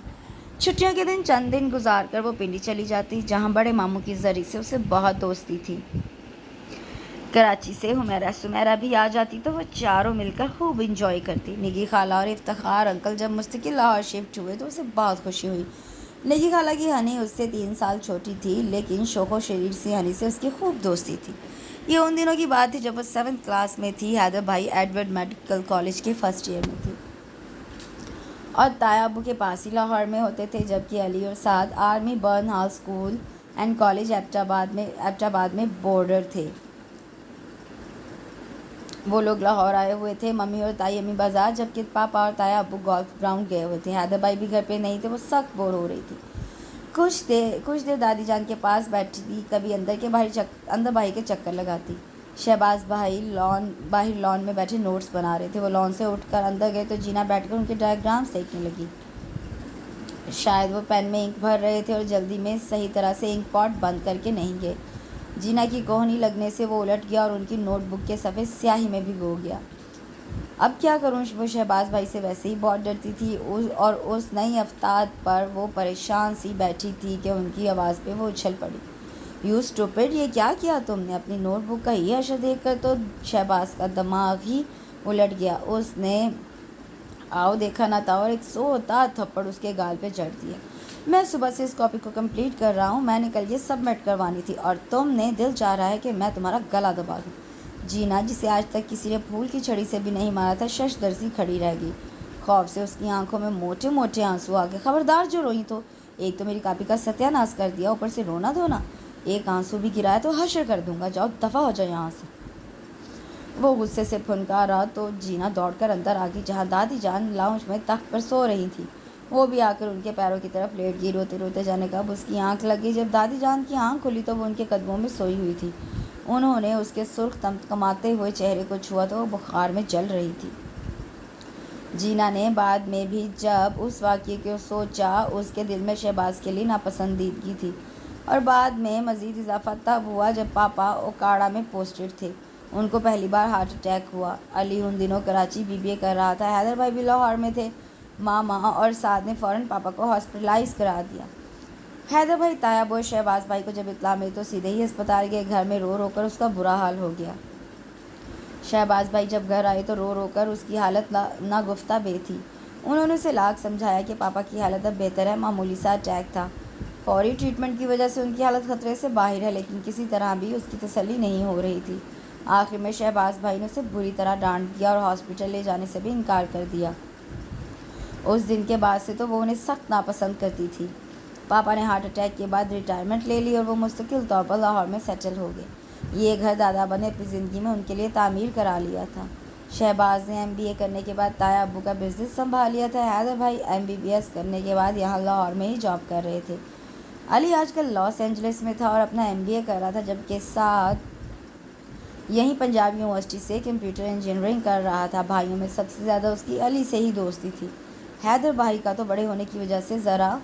چھٹیوں کے دن چند دن گزار کر وہ پنڈی چلی جاتی، جہاں بڑے ماموں کی ذریعے سے اسے بہت دوستی تھی۔ کراچی سے حمیرہ سمیرہ بھی آ جاتی تو وہ چاروں مل کر خوب انجوائے کرتی۔ نگی خالہ اور افتخار انکل جب مستقل لاہور شفٹ ہوئے تو اسے بہت خوشی ہوئی۔ نگی خالہ کی ہنی اس سے 3 سال چھوٹی تھی، لیکن شوق و شریر سے ہنی سے اس کی خوب دوستی تھی۔ یہ ان دنوں کی بات تھی جب وہ 7th کلاس میں تھی۔ حیدر بھائی ایڈورڈ میڈیکل کالج کے فرسٹ ایئر میں تھی اور تایا ابو کے پاس ہی لاہور میں ہوتے تھے، جبکہ علی اور Saad army burn hall school and college Abbottabad میں بورڈر تھے۔ وہ لوگ لاہور آئے ہوئے تھے، ممی اور تائی امی بازار، جبکہ پاپا اور تایا ابو گولف گراؤنڈ گئے ہوئے تھے۔ حیدر بھائی بھی گھر پہ نہیں تھے، وہ سخت بور ہو رہی تھی۔ کچھ دیر دادی جان کے پاس بیٹھتی، کبھی اندر باہر کے چکر لگاتی۔ شہباز بھائی باہر لان میں بیٹھے نوٹس بنا رہے تھے۔ وہ لان سے اٹھ کر اندر گئے تو جینا بیٹھ کر ان کے ڈائیگرامس دیکھنے لگی۔ شاید وہ پین میں انک بھر رہے تھے اور جلدی میں صحیح طرح سے انک پاٹ بند کر کے نہیں گئے۔ جینا کی کوہنی لگنے سے وہ الٹ گیا اور ان کی نوٹ بک کے صفحے سیاہی میں بھگو گیا۔ اب کیا کروں؟ وہ شہباز بھائی سے ویسے ہی بہت ڈرتی تھی، اور اس نئی افتاد پر وہ پریشان سی بیٹھی تھی کہ ان کی آواز پہ وہ اچھل پڑی۔ یو اسٹوپڈ، یہ کیا کیا تم نے؟ اپنی نوٹ بک کا یہ حشر دیکھ کر تو شہباز کا دماغ ہی الٹ گیا۔ اس نے آؤ دیکھا نہ تھا اور ایک سوتا تھپڑ اس کے گال پہ جڑ دیا۔ میں صبح سے اس کاپی کو کمپلیٹ کر رہا ہوں، میں نے کل یہ سبمٹ کروانی تھی، اور تم نے دل چاہ رہا ہے کہ میں تمہارا گلا دبا دوں۔ جینا، جسے آج تک کسی نے پھول کی چھڑی سے بھی نہیں مارا تھا، شش درسی کھڑی رہ گئی۔ خوف سے اس کی آنکھوں میں موٹے موٹے آنسو آ گئے۔ خبردار جو روئی تو ایک تو میری کاپی کا ستیہ ناش کر دیا، اوپر سے رونا دھونا، ایک آنسو بھی گرایا تو حشر کر دوں گا، جاؤ دفع ہو جاؤ یہاں سے۔ وہ غصے سے پھنکا رہا تو جینا دوڑ کر اندر آ گئی، جہاں دادی جان لاؤنج میں تخت پر سو رہی تھی۔ وہ بھی آ کر ان کے پیروں کی طرف لیٹ گئی۔ روتے روتے جانے کا اب اس کی آنکھ لگ گئی۔ جب دادی جان کی آنکھ کھلی تو وہ ان کے قدموں میں سوئی ہوئی تھی۔ انہوں نے اس کے سرخ تمتماتے ہوئے چہرے کو چھوا تو وہ بخار میں جل رہی تھی۔ جینا نے بعد میں بھی جب اس واقعے کو سوچا، اس کے دل میں شہباز کے لیے ناپسندیدگی تھی، اور بعد میں مزید اضافہ تب ہوا جب پاپا اوکاڑا میں پوسٹڈ تھے۔ ان کو پہلی بار ہارٹ اٹیک ہوا۔ علی ان دنوں کراچی BBA کر رہا تھا، حیدر بھائی بھی لاہور میں تھے۔ ماما اور سعد نے فوراً پاپا کو ہاسپٹلائز کرا دیا۔ حیدر بھائی، تایا ابو اور شہباز بھائی کو جب اطلاع ملی تو سیدھے ہی ہسپتال گئے۔ گھر میں رو رو کر اس کا برا حال ہو گیا۔ شہباز بھائی جب گھر آئے تو رو رو کر اس کی حالت ناگفتہ بے تھی۔ انہوں نے اسے لاکھ سمجھایا کہ پاپا کی حالت اب بہتر ہے، معمولی سا اٹیک تھا، فوری ٹریٹمنٹ کی وجہ سے ان کی حالت خطرے سے باہر ہے، لیکن کسی طرح بھی اس کی تسلی نہیں ہو رہی تھی۔ آخر میں شہباز بھائی نے اسے بری طرح ڈانٹ دیا اور ہاسپٹل لے جانے سے بھی انکار کر دیا۔ اس دن کے بعد سے تو وہ انہیں سخت ناپسند کرتی تھی۔ پاپا نے ہارٹ اٹیک کے بعد ریٹائرمنٹ لے لی اور وہ مستقل طور پر لاہور میں سیٹل ہو گئے۔ یہ گھر دادا ابا نے اپنی زندگی میں ان کے لیے تعمیر کرا لیا تھا۔ شہباز نے MBA کرنے کے بعد تایا ابو کا بزنس سنبھال لیا تھا۔ حیدر بھائی MBBS کرنے کے بعد یہاں لاہور میں ہی جاب کر رہے تھے۔ علی آج کل لاس اینجلس میں تھا اور اپنا MBA کر رہا تھا، جبکہ سعد یہیں پنجاب یونیورسٹی سے کمپیوٹر انجینئرنگ کر رہا تھا۔ بھائیوں میں سب سے زیادہ اس کی علی سے ہی دوستی تھی۔ حیدر بھائی کا تو بڑے ہونے کی وجہ سے ذرا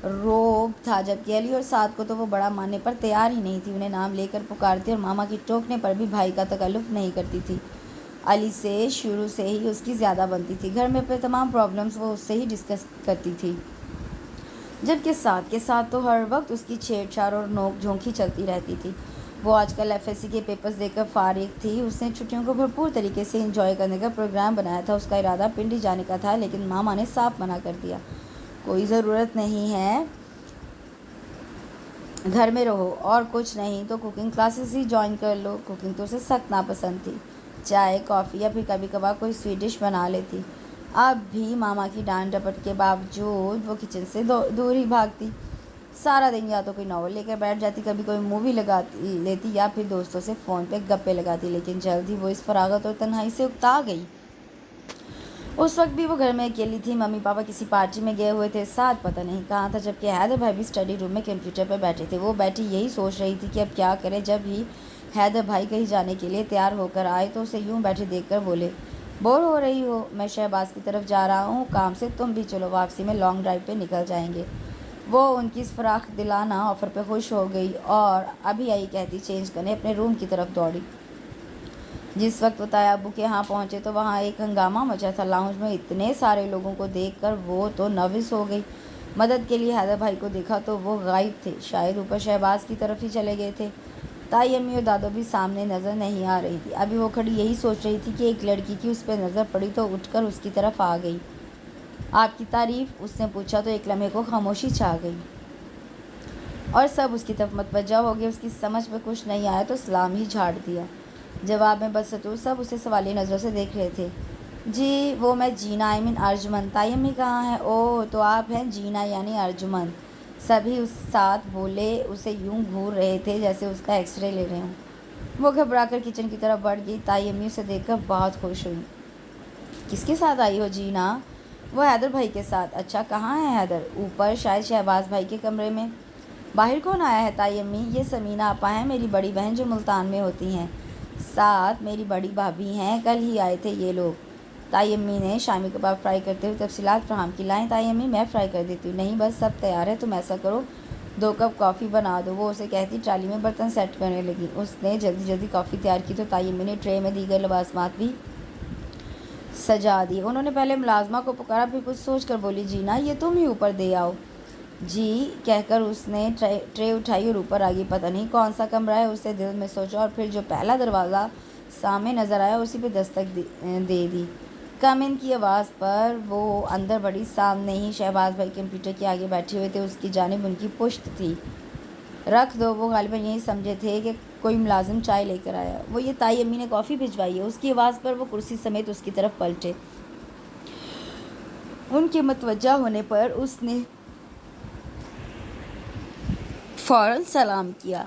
روب تھا، جبکہ علی اور سعد کو تو وہ بڑا ماننے پر تیار ہی نہیں تھی۔ انہیں نام لے کر پکارتی اور ماما کی ٹوکنے پر بھی بھائی کا تکلف نہیں کرتی تھی۔ علی سے شروع سے ہی اس کی زیادہ بنتی تھی. گھر میں اپنے تمام پرابلمس وہ اس سے ہی ڈسکس کرتی تھی، جبکہ ساتھ کے ساتھ تو ہر وقت اس کی چھیڑ چھاڑ اور نوک جھونک ہی چلتی رہتی تھی. وہ آج کل FSC کے پیپرز دے کر فارغ تھی. اس نے چھٹیوں کو بھرپور طریقے سے انجوائے کرنے کا پروگرام بنایا تھا. اس کا ارادہ پنڈی جانے کا تھا، لیکن ماما نے صاف منع کر دیا. کوئی ضرورت نہیں ہے، گھر میں رہو، اور کچھ نہیں تو کوکنگ کلاسز ہی جوائن کر لو. کوکنگ تو اسے سخت ناپسند تھی. چائے، کافی یا پھر کبھی کبھار کوئی سویٹ ڈش بنا لیتی. اب بھی ماما کی ڈانٹ ڈپٹ کے باوجود وہ کچن سے دور ہی بھاگتی. سارا دن یا تو کوئی ناول لے کر بیٹھ جاتی، کبھی کوئی مووی لگا لیتی یا پھر دوستوں سے فون پہ گپے لگاتی. لیکن جلد ہی وہ اس فراغت اور تنہائی سے اکتا گئی. اس وقت بھی وہ گھر میں اکیلی تھی. ممی پاپا کسی پارٹی میں گئے ہوئے تھے، ساتھ پتہ نہیں کہاں تھا، جبکہ حیدر بھائی بھی اسٹڈی روم میں کمپیوٹر پہ بیٹھے تھے. وہ بیٹھی یہی سوچ رہی تھی کہ اب کیا کرے. جب ہی حیدر بھائی کہیں جانے کے لیے تیار ہو کر آئے تو اسے یوں بیٹھے دیکھ کر بولے، بور ہو رہی ہو؟ میں شہباز کی طرف جا رہا ہوں کام سے، تم بھی چلو، واپسی میں لانگ ڈرائیو پہ نکل جائیں گے. وہ ان کی اس فراخ دلانہ آفر پہ خوش ہو گئی اور ابھی آئی کہتی چینج کرنے اپنے روم کی طرف دوڑی. جس وقت وہ تایا ابو کے یہاں پہنچے تو وہاں ایک ہنگامہ مچا تھا. لاؤنج میں اتنے سارے لوگوں کو دیکھ کر وہ تو نروس ہو گئی. مدد کے لیے حیدر بھائی کو دیکھا تو وہ غائب تھے، شاید اوپر شہباز کی طرف ہی چلے گئے تھے. تائی امی اور دادو بھی سامنے نظر نہیں آ رہی تھی. ابھی وہ کھڑی یہی سوچ رہی تھی کہ ایک لڑکی کی اس پہ نظر پڑی تو اٹھ کر اس کی طرف آ گئی. آپ کی تعریف؟ اس نے پوچھا تو ایک لمحے کو خاموشی چھا گئی اور سب اس کی طرف متوجہ ہو گئے. اس کی سمجھ میں کچھ نہیں آیا تو سلام ہی جھاڑ دیا. جواب میں بدستور سب اسے سوالیہ نظروں سے دیکھ رہے تھے. جی وہ میں جینا ارجمن. تائی امی کہاں ہیں؟ اوہ تو آپ ہیں جینا یعنی ارجمن. سبھی اس ساتھ بولے، اسے یوں گھور رہے تھے جیسے اس کا ایکس رے لے رہے ہوں. وہ گھبرا کر کچن کی طرف بڑھ گئی. تائی امی اسے دیکھ کر بہت خوش ہوئی. کس کے ساتھ آئی ہو جینا؟ وہ حیدر بھائی کے ساتھ. اچھا کہاں ہے حیدر؟ اوپر، شاید شہباز بھائی کے کمرے میں. باہر کون آیا ہے تائی امی؟ یہ سمینہ آپا ہیں، میری بڑی بہن جو ملتان میں ہوتی ہیں. ساتھ میری بڑی بھابھی ہیں، کل ہی آئے تھے یہ لوگ. تائی امی نے شامی کباب فرائی کرتے ہوئے تفصیلات فراہم کی. لائیں تائی امی میں فرائی کر دیتی ہوں. نہیں بس سب تیار ہے، تم ایسا کرو 2 کپ کافی بنا دو. وہ اسے کہتی ٹرالی میں برتن سیٹ کرنے لگی. اس نے جلدی جلدی کافی تیار کی تو تائی امی نے ٹرے میں دیگر لوازمات بھی سجا دی. انہوں نے پہلے ملازمہ کو پکارا، پھر کچھ سوچ کر بولی، جینا یہ تم ہی اوپر دے آؤ. جی کہہ کر اس نے ٹرے اٹھائی اور اوپر آ گئی. پتہ نہیں کون سا کمرہ ہے، اسے دل میں سوچا اور پھر جو پہلا دروازہ سامنے نظر آیا اسی پہ دستک دے دی. کم ان کی آواز پر وہ اندر بڑھی. سامنے ہی شہباز بھائی کمپیوٹر کے آگے بیٹھے ہوئے تھے. اس کی جانب ان کی پشت تھی. رکھ دو. وہ غالباً یہی سمجھے تھے کہ کوئی ملازم چائے لے کر آیا. وہ یہ تائی امی نے کافی بھجوائی ہے. اس کی آواز پر وہ کرسی سمیت اس کی طرف پلٹے. ان کے متوجہ ہونے پر اس نے فوراً سلام کیا،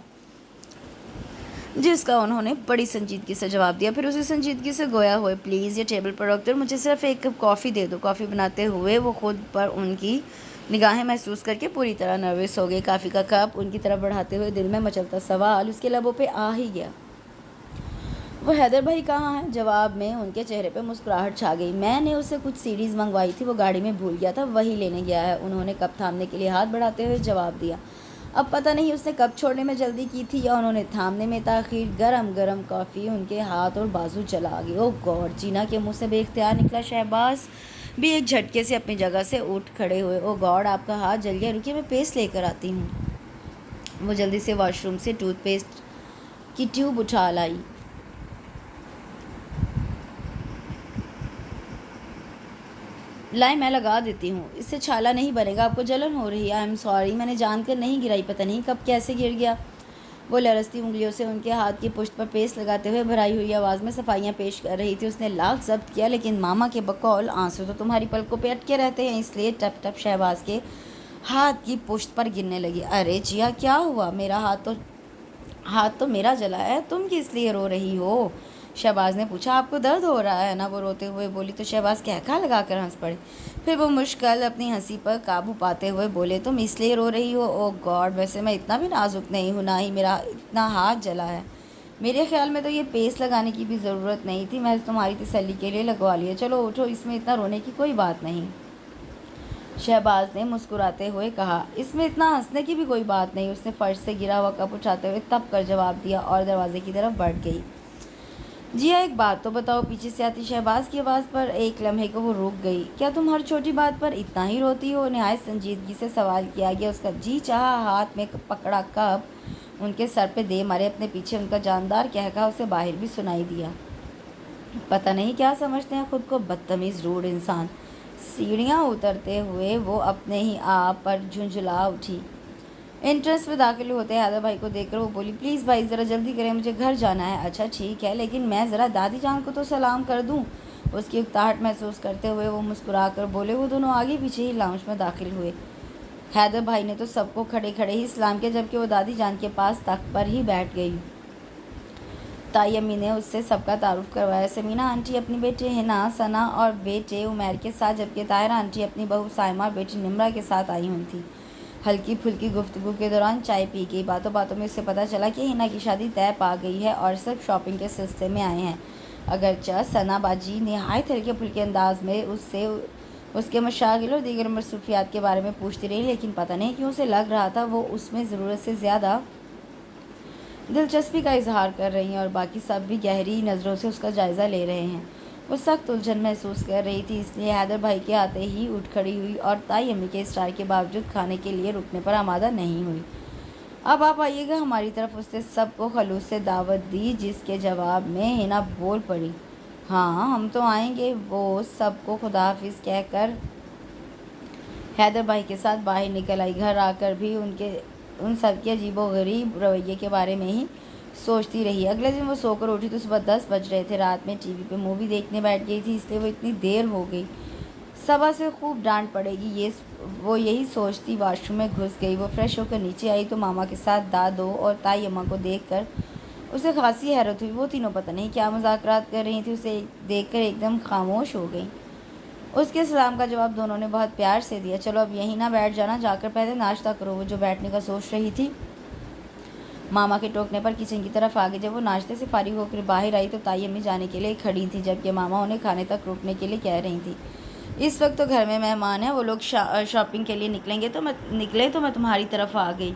جس کا انہوں نے بڑی سنجیدگی سے جواب دیا. پھر اسی سنجیدگی سے گویا ہوئے، پلیز یہ ٹیبل پر رکھ دو اور مجھے صرف 1 کپ کافی دے دو. کافی بناتے ہوئے وہ خود پر ان کی نگاہیں محسوس کر کے پوری طرح نروس ہو گئی. کافی کا کپ ان کی طرف بڑھاتے ہوئے دل میں مچلتا سوال اس کے لبوں پہ آ ہی گیا، وہ حیدر بھائی کہاں ہیں؟ جواب میں ان کے چہرے پہ مسکراہٹ چھا گئی. میں نے اسے کچھ سیڈیز منگوائی تھی، وہ گاڑی میں بھول گیا تھا، وہی لینے گیا ہے. انہوں نے کپ تھامنے کے لیے ہاتھ بڑھاتے ہوئے جواب دیا. اب پتہ نہیں اس نے کپ چھوڑنے میں جلدی کی تھی یا انہوں نے تھامنے میں تاخیر. گرم گرم کافی ان کے ہاتھ اور بازو جلا گئی. اوہ گاڈ! جینا کے منہ سے بے اختیار نکلا. شہباز بھی ایک جھٹکے سے اپنی جگہ سے اٹھ کھڑے ہوئے. اوہ گاڈ! آپ کا ہاتھ جل گیا. رکیے میں پیسٹ لے کر آتی ہوں. وہ جلدی سے واش روم سے ٹوتھ پیسٹ کی ٹیوب اٹھا لائی. لائیں میں لگا دیتی ہوں، اس سے چھالا نہیں بنے گا. آپ کو جلن ہو رہی ہے؟ آئی ایم سوری، میں نے جان کر نہیں گرائی. پتہ نہیں کب کیسے گر گیا. وہ لرزتی انگلیوں سے ان کے ہاتھ کی پشت پر پیسٹ لگاتے ہوئے بھرائی ہوئی آواز میں صفائیاں پیش کر رہی تھی. اس نے لاکھ ضبط کیا، لیکن ماما کے بقول آنسو تو تمہاری پلکوں پہ اٹکے رہتے ہیں، اس لیے ٹپ ٹپ شہباز کے ہاتھ کی پشت پر گرنے لگی. ارے جیا کیا ہوا؟ میرا ہاتھ تو میرا جلا ہے، تم کس لیے رو رہی ہو؟ شہباز نے پوچھا. آپ کو درد ہو رہا ہے نا؟ وہ روتے ہوئے بولی تو شہباز کہکہا لگا کر ہنس پڑے. پھر وہ مشکل اپنی ہنسی پر قابو پاتے ہوئے بولے، تم اس لیے رو رہی ہو؟ اوہ گاڈ! ویسے میں اتنا بھی نازک نہیں ہوں، نہ ہی میرا اتنا ہاتھ جلا ہے. میرے خیال میں تو یہ پیسٹ لگانے کی بھی ضرورت نہیں تھی، محض تمہاری تسلی کے لیے لگوا لیا. چلو اٹھو، اس میں اتنا رونے کی کوئی بات نہیں. شہباز نے مسکراتے ہوئے کہا. اس میں اتنا ہنسنے کی بھی کوئی بات نہیں. اس نے فرش سے گرا ہوا کپ اٹھاتے ہوئے تپ کر جواب دیا اور دروازے کی طرف بڑھ گئی. جی ہاں، ایک بات تو بتاؤ، پیچھے سے آتی شہباز کی آواز پر ایک لمحے کو وہ رک گئی۔ کیا تم ہر چھوٹی بات پر اتنا ہی روتی ہو؟ نہایت سنجیدگی سے سوال کیا گیا۔ اس کا جی چاہا ہاتھ میں پکڑا کپ ان کے سر پہ دے مارے اپنے پیچھے ان کا جاندار کہکہا اسے باہر بھی سنائی دیا۔ پتہ نہیں کیا سمجھتے ہیں خود کو، بدتمیز روڈ انسان۔ سیڑھیاں اترتے ہوئے وہ اپنے ہی آپ پر جھنجھلا اٹھی۔ انٹرنس میں داخل ہوتے حیدر بھائی کو دیکھ کر وہ بولی، پلیز بھائی ذرا جلدی کریں، مجھے گھر جانا ہے۔ اچھا ٹھیک ہے، لیکن میں ذرا دادی جان کو تو سلام کر دوں۔ اس کی اکتاہٹ محسوس کرتے ہوئے وہ مسکرا کر بولے۔ وہ دونوں آگے پیچھے ہی لاؤنج میں داخل ہوئے۔ حیدر بھائی نے تو سب کو کھڑے کھڑے ہی سلام کیا، جبکہ وہ دادی جان کے پاس تخت پر ہی بیٹھ گئی۔ تائی امی نے اس سے سب کا تعارف کروایا۔ سمینا آنٹی اپنی بیٹی حنا، ثنا اور بیٹے عمیر کے ساتھ، جبکہ طاہرہ آنٹی اپنی بہو سائمہ اور بیٹی نمرہ کے ساتھ آئی ہوئی تھیں۔ ہلکی پھلکی گفتگو کے دوران چائے پی گئی۔ باتوں باتوں میں اسے پتہ چلا کہ حنا کی شادی طے پا گئی ہے اور سب شاپنگ کے سلسلے میں آئے ہیں۔ اگرچہ ثنا باجی نہایت ہلکے پھلکے انداز میں اس سے اس کے مشاغل اور دیگر مصروفیات کے بارے میں پوچھتی رہی، لیکن پتہ نہیں کیوں اسے لگ رہا تھا وہ اس میں ضرورت سے زیادہ دلچسپی کا اظہار کر رہی ہیں اور باقی سب بھی گہری نظروں سے اس کا جائزہ لے رہے ہیں۔ وہ سخت الجھن محسوس کر رہی تھی، اس لیے حیدر بھائی کے آتے ہی اٹھ کھڑی ہوئی اور تائی امی کے اصرار کے باوجود کھانے کے لیے رکنے پر آمادہ نہیں ہوئی۔ اب آپ آئیے گا ہماری طرف، اس نے سب کو خلوص سے دعوت دی، جس کے جواب میں حنا بول پڑی، ہاں ہم تو آئیں گے۔ وہ سب کو خدا حافظ کہہ کر حیدر بھائی کے ساتھ باہر نکل آئی۔ گھر آ کر بھی ان سب کے عجیب و غریب رویے کے بارے میں ہی سوچتی رہی۔ اگلے دن وہ سو کر اٹھی تو صبح 10 بج رہے تھے۔ رات میں ٹی وی پہ مووی دیکھنے بیٹھ گئی تھی، اس لیے وہ اتنی دیر ہو گئی۔ صبح سے خوب ڈانٹ پڑے گی، وہ یہی سوچتی واش روم میں گھس گئی۔ وہ فریش ہو کر نیچے آئی تو ماما کے ساتھ دادو اور تائی اماں کو دیکھ کر اسے خاصی حیرت ہوئی۔ وہ تینوں پتہ نہیں کیا مذاکرات کر رہی تھیں، اسے دیکھ کر ایک دم خاموش ہو گئیں۔ اس کے سلام کا جواب دونوں نے بہت پیار سے دیا۔ چلو اب یہیں نہ بیٹھ جانا، جا کر پہلے ناشتہ کرو۔ وہ جو بیٹھنے کا سوچ رہی تھی، ماما کے ٹوکنے پر کچن کی طرف آ گئی۔ جب وہ ناشتے سے فارغ ہو کر باہر آئی تو تائی امی جانے کے لیے کھڑی تھیں، جبکہ ماما انہیں کھانے تک روکنے کے لیے کہہ رہی تھیں۔ اس وقت تو گھر میں مہمان ہیں، وہ لوگ شاپنگ کے لیے نکلے تو میں تمہاری طرف آ گئی۔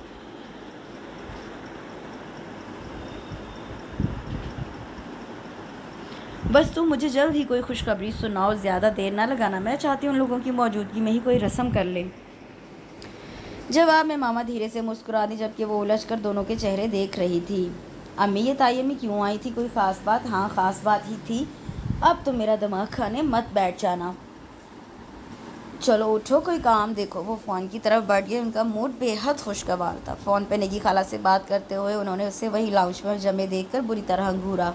بس تم مجھے جلد ہی کوئی خوشخبری سناؤ، زیادہ دیر نہ لگانا، میں چاہتی ہوں ان لوگوں کی موجودگی میں ہی کوئی رسم کر لیں۔ جواب میں ماما دھیرے سے مسکرا دی، جبکہ وہ الجھ کر دونوں کے چہرے دیکھ رہی تھی۔ امی، یہ تائی امی کیوں آئی تھی؟ کوئی خاص بات؟ ہاں خاص بات ہی تھی، اب تو میرا دماغ کھانے مت بیٹھ جانا۔ چلو اٹھو، کوئی کام دیکھو۔ وہ فون کی طرف بڑھ گئے، ان کا موڈ بے حد خوشگوار تھا۔ فون پہ نگی خالہ سے بات کرتے ہوئے انہوں نے اسے وہی لاؤنج میں جمے دیکھ کر بری طرح گھورا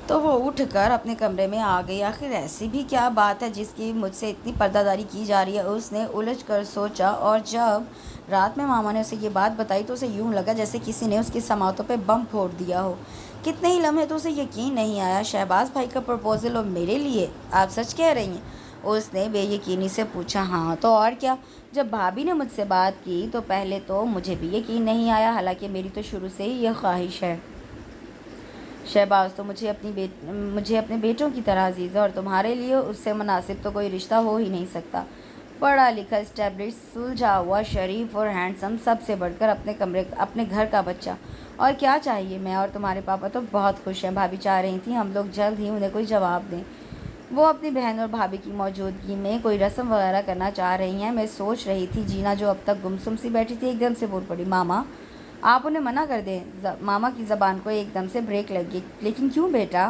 تو وہ اٹھ کر اپنے کمرے میں آ گئی۔ آخر ایسی بھی کیا بات ہے جس کی مجھ سے اتنی پردہ داری کی جا رہی ہے؟ اس نے الجھ کر سوچا، اور جب رات میں ماما نے اسے یہ بات بتائی تو اسے یوں لگا جیسے کسی نے اس کی سماعتوں پہ بم پھوڑ دیا ہو۔ کتنے ہی لمحے تو اسے یقین نہیں آیا۔ شہباز بھائی کا پرپوزل اور میرے لیے؟ آپ سچ کہہ رہی ہیں؟ اس نے بے یقینی سے پوچھا۔ ہاں تو اور کیا، جب بھابھی نے مجھ سے بات کی تو پہلے تو مجھے بھی یقین نہیں آیا، حالانکہ میری تو شروع سے ہی یہ خواہش ہے۔ شہباز تو مجھے اپنے بیٹوں کی طرح عزیز ہے، اور تمہارے لیے اس سے مناسب تو کوئی رشتہ ہو ہی نہیں سکتا۔ پڑھا لکھا، اسٹیبلش، سلجھا ہوا، شریف اور ہینڈسم، سب سے بڑھ کر اپنے گھر کا بچہ، اور کیا چاہیے؟ میں اور تمہارے پاپا تو بہت خوش ہیں۔ بھابھی چاہ رہی تھیں ہم لوگ جلد ہی انہیں کوئی جواب دیں۔ وہ اپنی بہن اور بھابھی کی موجودگی میں کوئی رسم وغیرہ کرنا چاہ رہی ہیں۔ میں سوچ رہی تھی۔ جینا جو اب تک گمسم سی بیٹھی تھی ایک دم سے بول پڑی، ماما آپ انہیں منع کر دیں۔ ماما کی زبان کو ایک دم سے بریک لگ گئی۔ لیکن کیوں بیٹا؟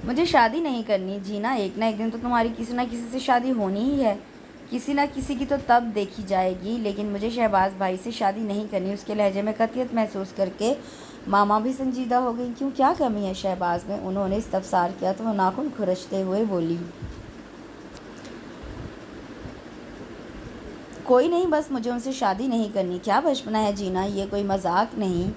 مجھے شادی نہیں کرنی جینا، ایک نہ ایک دن تو تمہاری کسی نہ کسی سے شادی ہونی ہی ہے۔ کسی نہ کسی کی تو تب دیکھی جائے گی، لیکن مجھے شہباز بھائی سے شادی نہیں کرنی۔ اس کے لہجے میں قطعیت محسوس کر کے ماما بھی سنجیدہ ہو گئی۔ کیوں، کیا کمی ہے شہباز میں؟ انہوں نے استفسار کیا تو وہ ناخن کھرچتے ہوئے بولی، کوئی نہیں، بس مجھے ان سے شادی نہیں کرنی۔ کیا بچپنا ہے جینا، یہ کوئی مذاق نہیں۔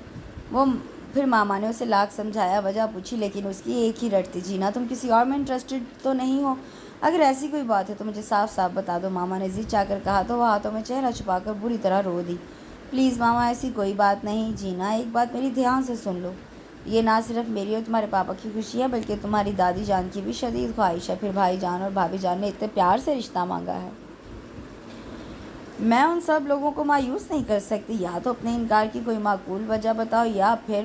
وہ پھر ماما نے اسے لاکھ سمجھایا، وجہ پوچھی، لیکن اس کی ایک ہی رٹ تھی، جینا تم کسی اور میں انٹرسٹڈ تو نہیں ہو؟ اگر ایسی کوئی بات ہے تو مجھے صاف صاف بتا دو، ماما نے ضد چاہ کر کہا تو وہ ہاتھوں میں چہرہ چھپا کر بری طرح رو دی۔ پلیز ماما، ایسی کوئی بات نہیں۔ جینا ایک بات میری دھیان سے سن لو، یہ نہ صرف میری اور تمہارے پاپا کی خوشی ہے بلکہ تمہاری دادی جان کی بھی شدید خواہش ہے۔ پھر بھائی جان اور بھابھی جان نے اتنے پیار سے رشتہ مانگا ہے، میں ان سب لوگوں کو مایوس نہیں کر سکتی۔ یا تو اپنے انکار کی کوئی معقول وجہ بتاؤ، یا پھر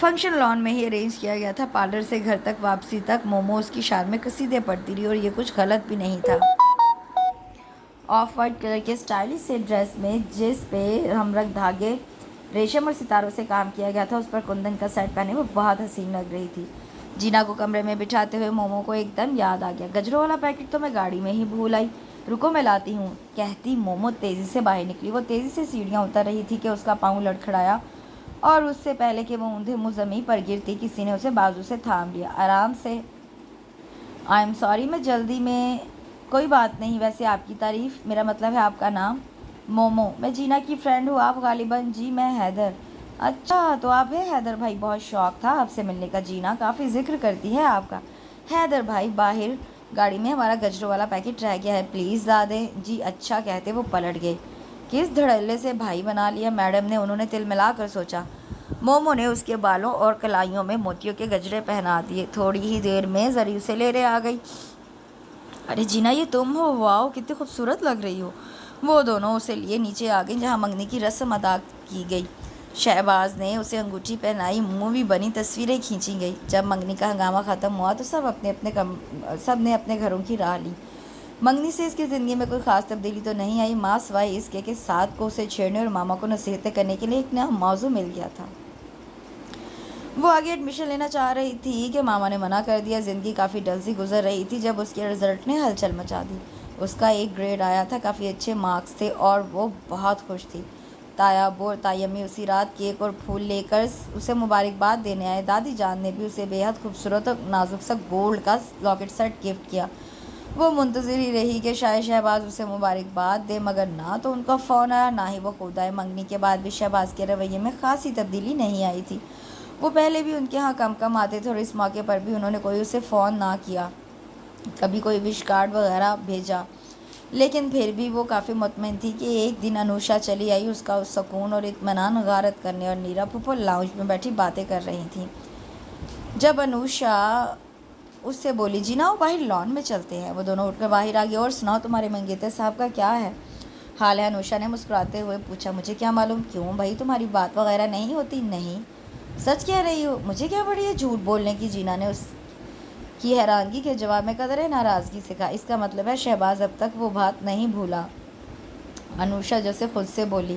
فنکشن لان میں ہی ارینج کیا گیا تھا۔ پارلر سے گھر تک واپسی تک مومو اس کی شان میں قصیدے پڑھتی رہی، اور یہ کچھ غلط بھی نہیں تھا۔ آف وائٹ کلر کے اسٹائلش سے ڈریس میں، جس پہ ہمرنگ دھاگے، ریشم اور ستاروں سے کام کیا گیا تھا، اس پر کندن کا سیٹ پہنے وہ بہت حسین لگ رہی تھی۔ جینا کو کمرے میں بٹھاتے ہوئے مومو کو ایک دم یاد آ گیا۔ گجروں والا پیکٹ تو میں گاڑی میں ہی بھول آئی، رکو میں لاتی ہوں، کہتی مومو تیزی سے باہر نکلی۔ وہ تیزی سے سیڑھیاں اتر رہی تھی کہ اس کا پاؤں لڑکھڑایا، اور اس سے پہلے کہ وہ اوندھے منہ زمین پر گرتی، کسی نے اسے بازو سے تھام لیا۔ آرام سے، آئی ایم سوری، میں جلدی میں، کوئی بات نہیں، ویسے آپ کی تعریف، میرا مطلب ہے آپ کا نام؟ مومو، میں جینا کی فرینڈ ہوں، آپ غالباً، جی میں حیدر۔ اچھا تو آپ ہیں حیدر بھائی، بہت شوق تھا آپ سے ملنے کا، جینا کافی ذکر کرتی ہے آپ کا۔ حیدر بھائی باہر گاڑی میں، ہمارا گجروں والا پیکٹ رہ گیا ہے، پلیز لا دیں۔ جی اچھا کہتے وہ پلٹ گئے۔ کس دھڑلے سے بھائی بنا لیا میڈم نے، انہوں نے تل ملا کر سوچا۔ مومو نے اس کے بالوں اور کلائیوں میں موتیوں کے گجرے پہنا دیے۔ تھوڑی ہی دیر میں زری اسے لینے آ گئی۔ ارے جینا یہ تم ہو، واؤ کتنی خوبصورت لگ رہی ہو۔ وہ دونوں اسے لیے نیچے آ گئیں جہاں منگنی کی رسم ادا کی گئی۔ شہباز نے اسے انگوٹھی پہنائی، مووی بنی، تصویریں کھینچی گئی۔ جب منگنی کا ہنگامہ ختم ہوا تو سب نے اپنے گھروں کی راہ لی۔ منگنی سے اس کی زندگی میں کوئی خاص تبدیلی تو نہیں آئی، ماں سوائے اس کے کہ ساتھ کو اسے چھیڑنے اور ماما کو نصیحتیں کرنے کے لیے ایک نیا موضوع مل گیا تھا۔ وہ آگے ایڈمیشن لینا چاہ رہی تھی کہ ماما نے منع کر دیا۔ زندگی کافی ڈل سی گزر رہی تھی جب اس کے رزلٹ نے ہلچل مچا دی۔ اس کا ایک گریڈ آیا تھا، کافی اچھے مارکس تھے، اور وہ بہت خوش تھی۔ تایا ابو اور تائی امی اسی رات کیک اور پھول لے کر اسے مبارکباد دینے آئے۔ دادی جان نے بھی اسے بے حد خوبصورت اور نازک سا گولڈ کا لاکٹ سیٹ گفٹ کیا۔ وہ منتظر ہی رہی کہ شاید شہباز اسے مبارکباد دے، مگر نہ تو ان کا فون آیا، نہ ہی وہ خود آئے۔ منگنی کے بعد بھی شہباز کے رویے میں خاصی تبدیلی نہیں آئی تھی۔ وہ پہلے بھی ان کے ہاں کم آتے تھے، اور اس موقع پر بھی انہوں نے کوئی اسے فون نہ کیا، کبھی کوئی وش کارڈ وغیرہ بھیجا، لیکن پھر بھی وہ کافی مطمئن تھی کہ ایک دن انوشا چلی آئی، اس کا سکون اور اطمینان غارت کرنے، اور نیرا پھوپھو لاؤنج میں بیٹھی باتیں کر رہی تھیں۔ جب انوشا اس سے بولی، جینا وہ باہر لان میں چلتے ہیں، وہ دونوں اٹھ کر باہر آ گئے۔ اور سناؤ تمہارے منگیتر صاحب کا کیا ہے حال ہے؟ انوشا نے مسکراتے ہوئے پوچھا۔ مجھے کیا معلوم، کیوں بھائی تمہاری بات وغیرہ نہیں ہوتی؟ نہیں، سچ کہہ رہی ہو؟ مجھے کیا پڑی ہے جھوٹ بولنے کی؟ جینا نے اس کی حیرانگی کے جواب میں قدرے ناراضگی سے کہا۔ اس کا مطلب ہے شہباز اب تک وہ بات نہیں بھولا؟ انوشا جیسے خود سے بولی۔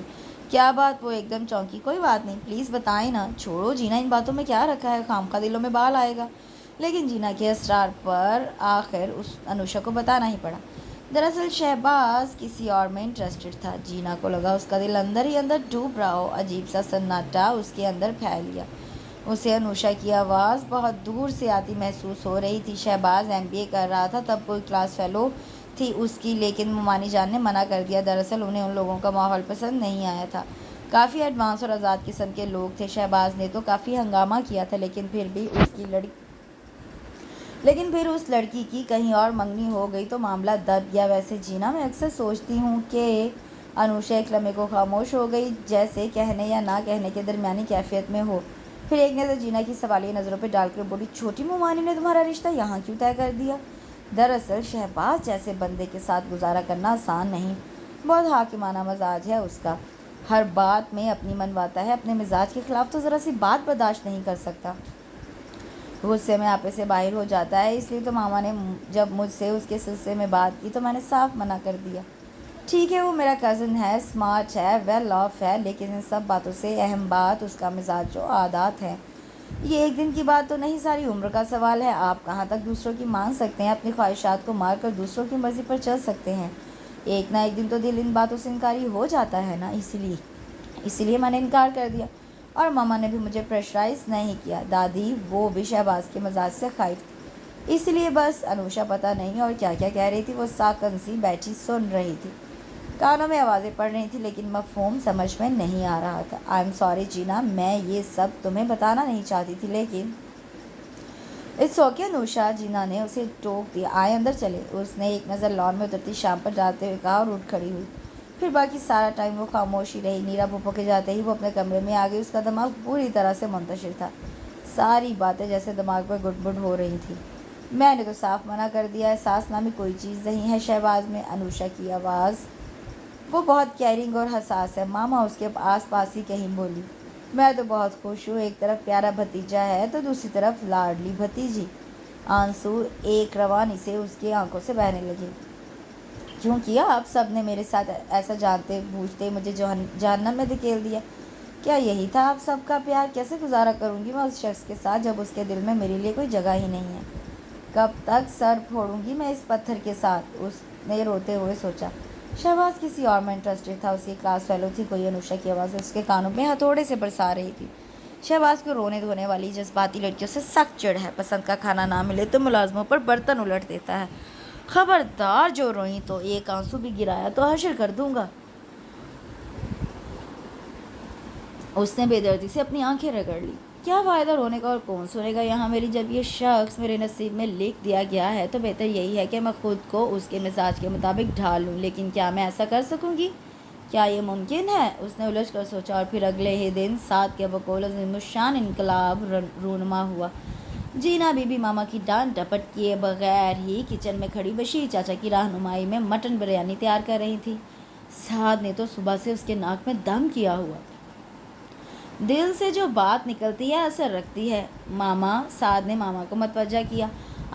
کیا بات؟ وہ ایک دم چونکی۔ کوئی بات نہیں، پلیز بتائیں نا۔ چھوڑو جینا، ان باتوں میں کیا رکھا ہے، خامخواہ دلوں میں بال آئے گا۔ لیکن جینا کے اسرار پر آخر انوشا کو بتانا ہی پڑا۔ دراصل شہباز کسی اور میں انٹرسٹڈ تھا۔ جینا کو لگا اس کا دل اندر ہی اندر ڈوب رہا ہو۔ عجیب سا سناٹا اس کے اندر پھیل گیا۔ اسے انوشا کی آواز بہت دور سے آتی محسوس ہو رہی تھی۔ شہباز MBA کر رہا تھا، تب کوئی کلاس فیلو تھی اس کی، لیکن ممانی جان نے منع کر دیا۔ دراصل انہیں ان لوگوں کا ماحول پسند نہیں آیا تھا، کافی ایڈوانس اور آزاد قسم کے لوگ تھے۔ شہباز نے تو کافی ہنگامہ کیا تھا، لیکن پھر اس لڑکی کی کہیں اور منگنی ہو گئی تو معاملہ دب گیا۔ ویسے جینا، میں اکثر سوچتی ہوں کہ انوشا ایک لمحے کو خاموش ہو گئی، جیسے کہنے یا نہ کہنے کے درمیانی کیفیت میں ہو۔ پھر ایک نظر جینا کی سوالیہ نظروں پہ ڈال کر بولی، چھوٹی ممانی نے تمہارا رشتہ یہاں کیوں طے کر دیا؟ دراصل شہباز جیسے بندے کے ساتھ گزارا کرنا آسان نہیں، بہت حاکمانہ مزاج ہے اس کا، ہر بات میں اپنی منواتا ہے، اپنے مزاج کے خلاف تو ذرا سی بات برداشت نہیں کر سکتا، غصے میں آپے سے باہر ہو جاتا ہے۔ اس لیے تو ماما نے جب مجھ سے اس کے سلسلے میں بات کی تو میں نے صاف منع کر دیا۔ ٹھیک ہے، وہ میرا کزن ہے، اسمارٹ ہے، ویل آف ہے، لیکن ان سب باتوں سے اہم بات اس کا مزاج و عادات ہے۔ یہ ایک دن کی بات تو نہیں، ساری عمر کا سوال ہے۔ آپ کہاں تک دوسروں کی مان سکتے ہیں، اپنی خواہشات کو مار کر دوسروں کی مرضی پر چل سکتے ہیں؟ ایک نہ ایک دن تو دل ان باتوں سے انکاری ہو جاتا ہے نا، اسی لیے میں نے انکار کر دیا، اور ماما نے بھی مجھے پریشرائز نہیں کیا۔ دادی وہ بھی شہباز کے مزاج سے خائف، اس لیے بس۔ انوشا پتہ نہیں اور کیا کیا کہہ رہی تھی، وہ ساکن سی بیٹھی سن رہی تھی، کانوں میں آوازیں پڑ رہی تھیں، لیکن مفہوم سمجھ میں نہیں آ رہا تھا۔ آئی ایم سوری جینا، میں یہ سب تمہیں بتانا نہیں چاہتی تھی، لیکن اٹس اوکے انوشا، جینا نے اسے ٹوک دیا۔ آئے اندر چلے، اس نے ایک نظر لان میں اترتی شام پر ڈالتے ہوئے کہا، اور اٹھ کھڑی ہوئی۔ پھر باقی سارا ٹائم وہ خاموش ہی رہی۔ نیرا پھوپھو کے جاتے ہی وہ اپنے کمرے میں آ گئی۔ اس کا دماغ پوری طرح سے منتشر تھا، ساری باتیں جیسے دماغ پر گڈ بڈ ہو رہی تھیں۔ میں نے تو صاف منع کر دیا، احساس نامی کوئی چیز نہیں ہے شہباز میں۔ انوشا کی آواز، وہ بہت کیئرنگ اور حساس ہے، ماما اس کے آس پاس ہی کہیں بولی۔ میں تو بہت خوش ہوں، ایک طرف پیارا بھتیجا ہے تو دوسری طرف لاڈلی بھتیجی۔ آنسو ایک روانی سے اس کی آنکھوں سے بہنے لگے۔ کیوں کیا آپ سب نے میرے ساتھ ایسا جانتے بوجھتے مجھے جہنم میں دھکیل دیا؟ کیا یہی تھا آپ سب کا پیار؟ کیسے گزارا کروں گی میں اس شخص کے ساتھ جب اس کے دل میں میرے لیے کوئی جگہ ہی نہیں ہے؟ کب تک سر پھوڑوں گی میں اس پتھر کے ساتھ؟ اس نے روتے ہوئے سوچا۔ شہباز کسی اور میں انٹرسٹڈ تھا، اس کی کلاس فیلو تھی، کوئی انوشا کی آواز اس کے کانوں میں ہتھوڑے سے برسا رہی تھی۔ شہباز کو رونے دھونے والی جذباتی لڑکیوں سے سخت چڑ ہے، پسند کا کھانا نہ ملے تو ملازموں پر برتن الٹ دیتا ہے۔ خبردار جو روئی تو ایک آنسو بھی گرایا تو حشر کر دوں گا۔ اس نے بے دردی سے اپنی آنکھیں رگڑ لی۔ کیا فائدہ رونے کا، اور کون سنے گا یہاں میری؟ جب یہ شخص میرے نصیب میں لکھ دیا گیا ہے تو بہتر یہی ہے کہ میں خود کو اس کے مزاج کے مطابق ڈھال لوں، لیکن کیا میں ایسا کر سکوں گی؟ کیا یہ ممکن ہے؟ اس نے الجھ کر سوچا، اور پھر اگلے ہی دن 7 کے بقول عظیم الشان انقلاب رونما ہوا۔ جینا بی بی ماما کی ڈانٹ ڈپٹ کیے بغیر ہی کچن میں کھڑی بشیر چاچا کی رہنمائی میں مٹن بریانی تیار کر رہی تھی۔ سعد نے تو صبح سے اس کے ناک میں دم کیا ہوا تھا۔ دل سے جو بات نکلتی ہے اثر رکھتی ہے ماما۔ سعد نے ماما کو متوجہ کیا۔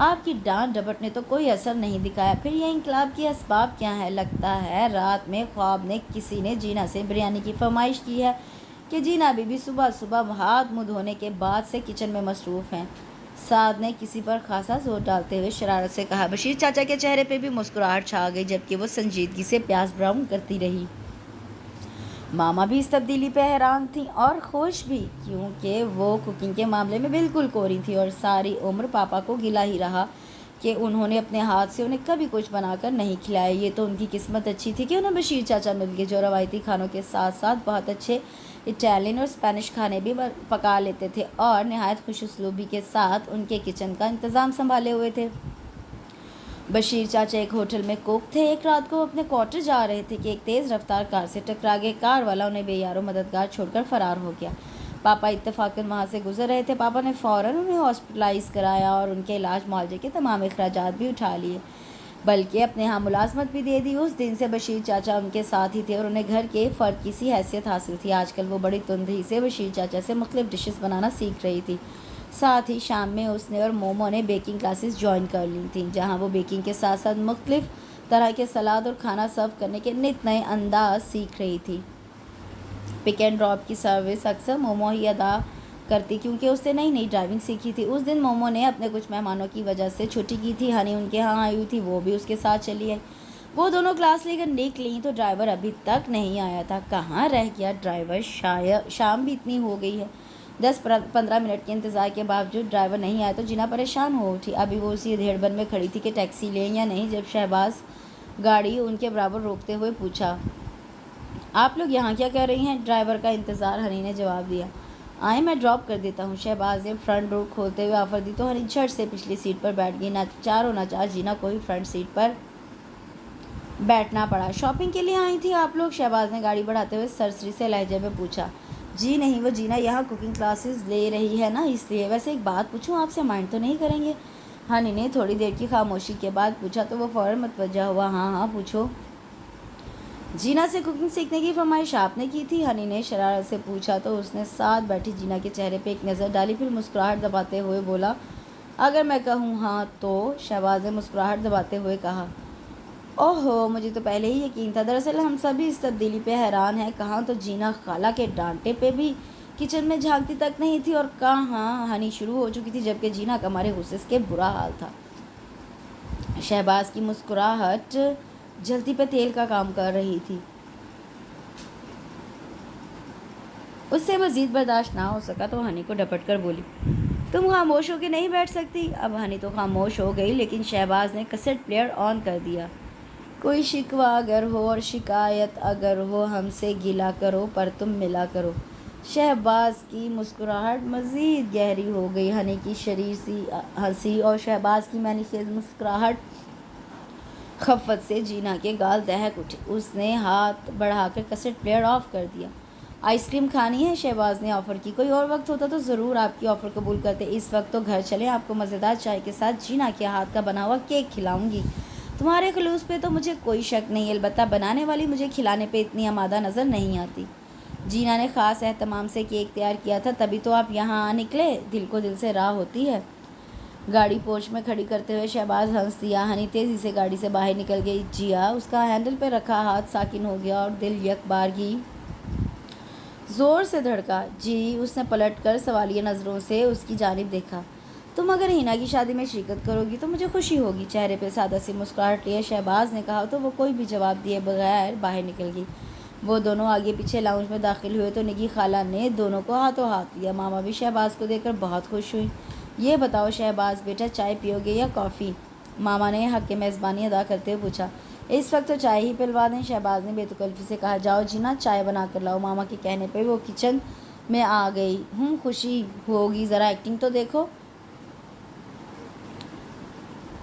آپ کی ڈانٹ ڈپٹ نے تو کوئی اثر نہیں دکھایا، پھر یہ انقلاب کے اسباب کیا ہیں؟ لگتا ہے رات میں خواب نے کسی نے جینا سے بریانی کی فرمائش کی ہے کہ جینا بی بی صبح صبح ہاتھ منہ دھونے کے بعد سے کچن میں مصروف ہیں۔ سعد نے کسی پر خاصا زور ڈالتے ہوئے شرارت سے کہا۔ بشیر چاچا کے چہرے پہ بھی مسکراہٹ چھا گئی، جبکہ وہ سنجیدگی سے پیاز براؤن کرتی رہی۔ ماما بھی اس تبدیلی پہ حیران تھیں اور خوش بھی، کیونکہ وہ کوکنگ کے معاملے میں بالکل کوری تھی اور ساری عمر پاپا کو گلا ہی رہا کہ انہوں نے اپنے ہاتھ سے انہیں کبھی کچھ بنا کر نہیں کھلایا۔ یہ تو ان کی قسمت اچھی تھی کہ انہیں بشیر چاچا مل گئے، جو روایتی کھانوں کے ساتھ ساتھ بہت اچھے اٹیلین اور اسپینش کھانے بھی پکا لیتے تھے اور نہایت خوش اسلوبی کے ساتھ ان کے کچن کا انتظام سنبھالے ہوئے تھے۔ بشیر چاچا ایک ہوٹل میں کوک تھے۔ ایک رات کو وہ اپنے کوارٹر جا رہے تھے کہ ایک تیز رفتار کار سے ٹکرا گئے۔ کار والا انہیں بے یار و مددگار چھوڑ کر فرار ہو گیا۔ پاپا اتفاقاً وہاں سے گزر رہے تھے۔ پاپا نے فوراً انہیں ہاسپٹلائز کرایا اور ان کے علاج معالجے کے تمام اخراجات بھی اٹھا لیے، بلکہ اپنے ہاں ملازمت بھی دے دی۔ اس دن سے بشیر چاچا ان کے ساتھ ہی تھے اور انہیں گھر کے فرد کی سی حیثیت حاصل تھی۔ آج کل وہ بڑی تندی سے بشیر چاچا سے مختلف ڈشز بنانا سیکھ رہی تھی۔ ساتھ ہی شام میں اس نے اور مومو نے بیکنگ کلاسز جوائن کر لی تھیں، جہاں وہ بیکنگ کے ساتھ ساتھ مختلف طرح کے سلاد اور کھانا سرو کرنے کے نت نئے انداز سیکھ رہی تھی۔ پک اینڈ ڈراپ کی سروس اکثر مومو ہی ادا کرتی، کیونکہ اس نے نئی نئی ڈرائیونگ سیکھی تھی۔ اس دن مومو نے اپنے کچھ مہمانوں کی وجہ سے چھٹی کی تھی۔ ہنی ان کے ہاں آئی ہوئی تھی، وہ بھی اس کے ساتھ چلی آئی۔ وہ دونوں کلاس لے کر نکلیں تو ڈرائیور ابھی تک نہیں آیا تھا۔ کہاں رہ گیا ڈرائیور؟ شام بھی اتنی ہو گئی ہے۔ 10-15 منٹ کے انتظار کے باوجود ڈرائیور نہیں آیا تو جینا پریشان ہو اٹھی۔ ابھی وہ اسی ادھیڑ بن میں کھڑی تھی کہ ٹیکسی لیں یا نہیں، جب شہباز گاڑی ان کے برابر روکتے ہوئے پوچھا، آپ لوگ یہاں کیا کر رہی ہیں؟ ڈرائیور کا انتظار، ہنی نے جواب دیا۔ آئیں میں ڈراپ کر دیتا ہوں۔ شہباز نے فرنٹ ڈور کھولتے ہوئے آفر دی تو ہنی جھٹ سے پچھلی سیٹ پر بیٹھ گئی۔ چاروں ناچار جینا کو ہی فرنٹ سیٹ پر بیٹھنا پڑا۔ شاپنگ کے لیے آئی تھی آپ لوگ؟ شہباز نے گاڑی بڑھاتے ہوئے سرسری سے لہجے میں پوچھا۔ جی نہیں، وہ جینا یہاں کوکنگ کلاسز لے رہی ہے نا، اس لیے۔ ویسے ایک بات پوچھوں آپ سے، مائنڈ تو نہیں کریں گے؟ ہنی نے تھوڑی دیر کی خاموشی کے بعد پوچھا تو وہ فوراً متوجہ ہوا۔ ہاں ہاں پوچھو۔ جینا سے کوکنگ سیکھنے کی فرمائش آپ نے کی تھی؟ ہنی نے شرارت سے پوچھا تو اس نے ساتھ بیٹھی جینا کے چہرے پہ ایک نظر ڈالی، پھر مسکراہٹ دباتے ہوئے بولا، اگر میں کہوں ہاں تو؟ شہباز نے مسکراہٹ دباتے ہوئے کہا، اوہو، مجھے تو پہلے ہی یقین تھا۔ دراصل ہم سبھی اس تبدیلی پہ حیران ہیں۔ کہاں تو جینا خالہ کے ڈانٹے پہ بھی کچن میں جھانکتی تک نہیں تھی، اور کہاں ہنی شروع ہو چکی تھی جبکہ جینا کا ہمارے غصے کے برا حال تھا۔ شہباز کی مسکراہٹ جلتی پہ تیل کا کام کر رہی تھی۔ اس سے مزید برداشت نہ ہو سکا تو ہنی کو ڈپٹ کر بولی، تم خاموش ہو کے نہیں بیٹھ سکتی؟ اب ہنی تو خاموش ہو گئی، لیکن شہباز نے کیسٹ پلیئر آن کر دیا۔ کوئی شکوہ اگر ہو اور شکایت اگر ہو، ہم سے گلا کرو پر تم ملا کرو۔ شہباز کی مسکراہٹ مزید گہری ہو گئی۔ ہنی کی شریر سی ہنسی اور شہباز کی معنی خیز مسکراہٹ خفت سے جینا کے گال دہک اٹھے۔ اس نے ہاتھ بڑھا کر کیسٹ پلیئر آف کر دیا۔ آئس کریم کھانی ہے؟ شہباز نے آفر کی۔ کوئی اور وقت ہوتا تو ضرور آپ کی آفر قبول کرتے، اس وقت تو گھر چلیں، آپ کو مزیدار چائے کے ساتھ جینا کے ہاتھ کا بنا ہوا کیک کھلاؤں گی۔ تمہارے خلوص پہ تو مجھے کوئی شک نہیں، البتہ بنانے والی مجھے کھلانے پہ اتنی آمادہ نظر نہیں آتی۔ جینا نے خاص اہتمام سے کیک تیار کیا تھا، تبھی تو آپ یہاں نکلے، دل کو دل سے راہ ہوتی ہے۔ گاڑی پورچ میں کھڑی کرتے ہوئے شہباز ہنس دیا۔ ہنی تیزی سے گاڑی سے باہر نکل گئی۔ جیا اس کا ہینڈل پہ رکھا ہاتھ ساکن ہو گیا اور دل یک بارگی زور سے دھڑکا۔ جی، اس نے پلٹ کر سوالیہ نظروں سے اس کی جانب دیکھا۔ تم اگر ہینا کی شادی میں شرکت کرو گی تو مجھے خوشی ہوگی، چہرے پہ سادہ سی مسکراہٹ لیے شہباز نے کہا تو وہ کوئی بھی جواب دیے بغیر باہر نکل گئی۔ وہ دونوں آگے پیچھے لاؤنج میں داخل ہوئے تو نگی خالہ نے دونوں کو ہاتھوں ہاتھ لیا۔ ماما بھی شہباز کو دیکھ کر بہت خوش ہوئی۔ یہ بتاؤ شہباز بیٹا، چائے پیو گے یا کافی؟ ماما نے حق میزبانی ادا کرتے ہوئے پوچھا۔ اس وقت تو چائے ہی پلوا دیں، شہباز نے بے تکلفی سے کہا۔ جاؤ جینا، چائے بنا کر لاؤ۔ ماما کے کہنے پہ وہ کچن میں آ گئی۔ خوشی ہوگی، ذرا ایکٹنگ تو دیکھو۔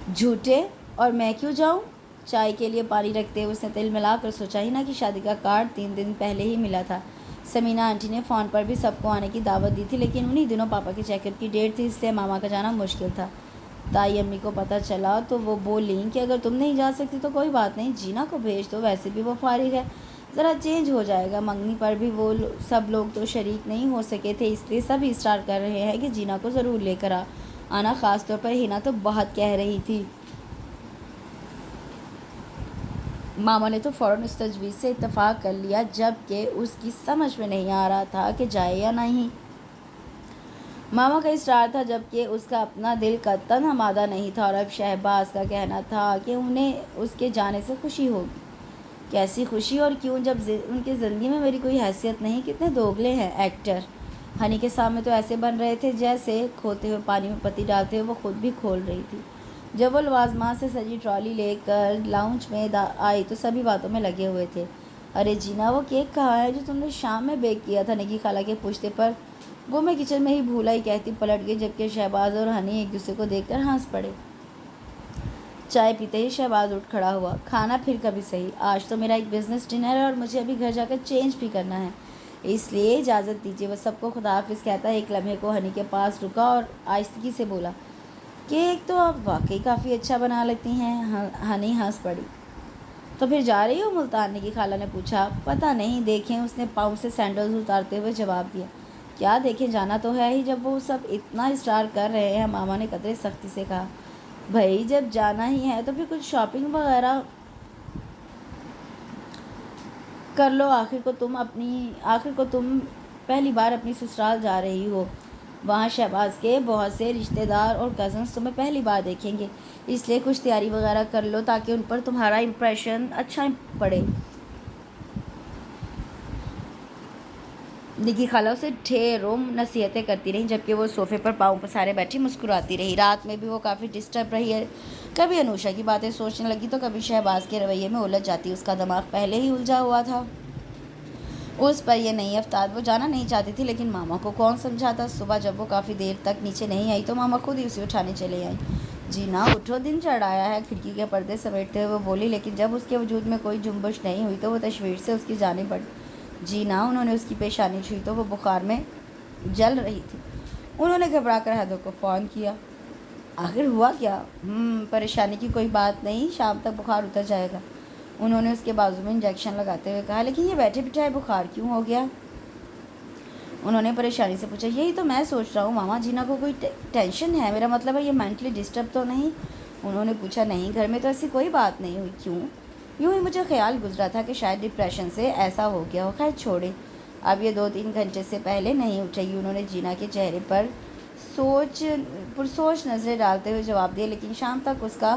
جھوٹے، اور میں کیوں جاؤں؟ چائے کے لیے پانی رکھتے ہوئے اس نے تل ملا کر سوچا، ہینا کی شادی کا کارڈ 3 دن پہلے ہی ملا تھا۔ سمینا آنٹی نے فون پر بھی سب کو آنے کی دعوت دی تھی، لیکن انہی دنوں پاپا کے چیک اپ کی ڈیٹ تھی، اس لیے ماما کا جانا مشکل تھا۔ تائی امی کو پتہ چلا تو وہ بولیں کہ اگر تم نہیں جا سکتی تو کوئی بات نہیں، جینا کو بھیج دو، ویسے بھی وہ فارغ ہے، ذرا چینج ہو جائے گا۔ منگنی پر بھی وہ سب لوگ تو شریک نہیں ہو سکے تھے، اس لیے سب اصرار کر رہے ہیں کہ جینا کو ضرور لے کر آنا، خاص طور پر ہینا تو بہت کہہ رہی تھی۔ ماما نے تو فوراً اس تجویز سے اتفاق کر لیا، جبکہ اس کی سمجھ میں نہیں آ رہا تھا کہ جائے یا نہیں۔ ماما کا اصرار تھا، جبکہ اس کا اپنا دل قطعاً آمادہ نہیں تھا، اور اب شہباز کا کہنا تھا کہ انہیں اس کے جانے سے خوشی ہوگی۔ کیسی خوشی اور کیوں، جب ان کی زندگی میں میری کوئی حیثیت نہیں؟ کتنے دوگلے ہیں ایکٹر! ہنی کے سامنے تو ایسے بن رہے تھے جیسے کھوتے ہوئے پانی میں پتی ڈالتے ہوئے وہ خود بھی کھول رہی تھی۔ جب وہ لوازمات سے سجی ٹرالی لے کر لاؤنج میں آئی تو سبھی باتوں میں لگے ہوئے تھے۔ ارے جینا، وہ کیک کہاں ہے جو تم نے شام میں بیک کیا تھا؟ نگی خالہ کے پوچھتے پر وہ میں کچن میں ہی بھولا ہی کہتی پلٹ گئی، جبکہ شہباز اور ہنی ایک دوسرے کو دیکھ کر ہنس پڑے۔ چائے پیتے ہی شہباز اٹھ کھڑا ہوا۔ کھانا پھر کبھی صحیح، آج تو میرا ایک بزنس ڈنر ہے اور مجھے ابھی گھر جا کر چینج بھی کرنا ہے، اس لیے اجازت دیجیے۔ وہ سب کو خدا حافظ کہتا ایک لمحے کو ہنی کے پاس رکا اور آہستگی سے بولا، کیک تو آپ واقعی کافی اچھا بنا لیتی ہیں۔ ہنی ہنس پڑی۔ تو پھر جا رہی ہو ملتان؟ نگی خالہ نے پوچھا۔ پتہ نہیں، دیکھیں، اس نے پاؤں سے سینڈلز اتارتے ہوئے جواب دیا۔ کیا دیکھیں، جانا تو ہے ہی، جب وہ سب اتنا اصرار کر رہے ہیں، ماما نے قدرے سختی سے کہا۔ بھائی جب جانا ہی ہے تو پھر کچھ شاپنگ وغیرہ کر لو، آخر کو تم پہلی بار اپنی سسرال جا رہی ہو، وہاں شہباز کے بہت سے رشتہ دار اور کزنس تمہیں پہلی بار دیکھیں گے، اس لیے کچھ تیاری وغیرہ کر لو تاکہ ان پر تمہارا امپریشن اچھا پڑے۔ نگی خالہ اسے ڈھیروں نصیحتیں کرتی رہیں، جبکہ وہ صوفے پر پاؤں پسارے بیٹھی مسکراتی رہی۔ رات میں بھی وہ کافی ڈسٹرب رہی ہے، کبھی انوشا کی باتیں سوچنے لگی تو کبھی شہباز کے رویے میں الجھ جاتی۔ اس کا دماغ پہلے ہی الجھا ہوا تھا، اس پر یہ نہیں افتاد۔ وہ جانا نہیں چاہتی تھی، لیکن ماما کو کون سمجھاتا۔ صبح جب وہ کافی دیر تک نیچے نہیں آئی تو ماما خود ہی اسے اٹھانے چلے آئیں۔ جینا اٹھو، دن چڑھ آیا ہے، کھڑکی کے پردے سمیٹتے ہوئے وہ بولی، لیکن جب اس کے وجود میں کوئی جنبش نہیں ہوئی تو وہ تشویش سے اس کی جانب بڑھی۔ جینا، انہوں نے اس کی پیشانی چھوئی تو وہ بخار میں جل رہی تھی۔ انہوں نے گھبرا کر حیدر کو فون کیا۔ آخر ہوا کیا؟ پریشانی کی کوئی بات نہیں، شام تک بخار اتر جائے گا، انہوں نے اس کے بازو میں انجیکشن لگاتے ہوئے کہا۔ لیکن یہ بیٹھے بٹھائے بخار کیوں ہو گیا؟ انہوں نے پریشانی سے پوچھا۔ یہی تو میں سوچ رہا ہوں ماما، جینا کو کوئی ٹینشن ہے؟ میرا مطلب ہے یہ مینٹلی ڈسٹرب تو نہیں؟ انہوں نے پوچھا۔ نہیں، گھر میں تو ایسی کوئی بات نہیں ہوئی۔ کیوں؟ یوں ہی مجھے خیال گزرا تھا کہ شاید ڈپریشن سے ایسا ہو گیا ہو۔ خیر چھوڑیں، اب یہ 2-3 گھنٹے سے پہلے نہیں اٹھے گی، انہوں نے جینا کے چہرے پر پرسوچ نظریں ڈالتے ہوئے جواب دیا۔ لیکن شام تک اس کا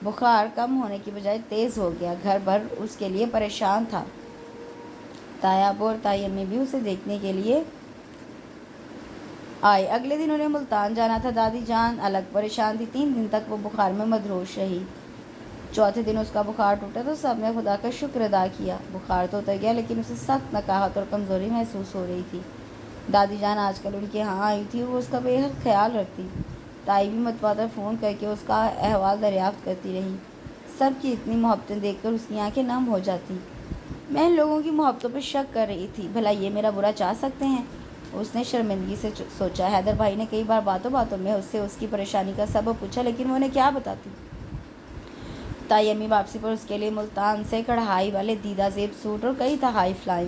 بخار کم ہونے کی بجائے تیز ہو گیا، گھر بھر اس کے لیے پریشان تھا۔ تایا ابو اور تائی امی بھی اسے دیکھنے کے لیے آئے۔ اگلے دن انہیں ملتان جانا تھا۔ دادی جان الگ پریشان تھی، 3 دن تک وہ بخار میں مدہوش رہی۔ چوتھے دن اس کا بخار ٹوٹا تو سب نے خدا کا شکر ادا کیا، بخار تو اتر گیا، لیکن اسے سخت نقاہت اور کمزوری محسوس ہو رہی تھی۔ دادی جان آج کل ان کے ہاں آئی تھی، وہ اس کا بے حد خیال رکھتی، تائی بھی متواتر فون کر کے اس کا احوال دریافت کرتی رہی۔ سب کی اتنی محبتیں دیکھ کر اس کی آنکھیں نم ہو جاتی۔ میں ان لوگوں کی محبتوں پہ شک کر رہی تھی، بھلا یہ میرا برا چاہ سکتے ہیں؟ اس نے شرمندگی سے سوچا۔ حیدر بھائی نے کئی بار باتوں میں اس سے اس کی پریشانی کا سبب پوچھا، لیکن وہ انہیں کیا بتاتی۔ تائی امی واپسی پر اس کے لیے ملتان سے کڑھائی والے دیدہ زیب سوٹ اور کئی تحائف لائیں۔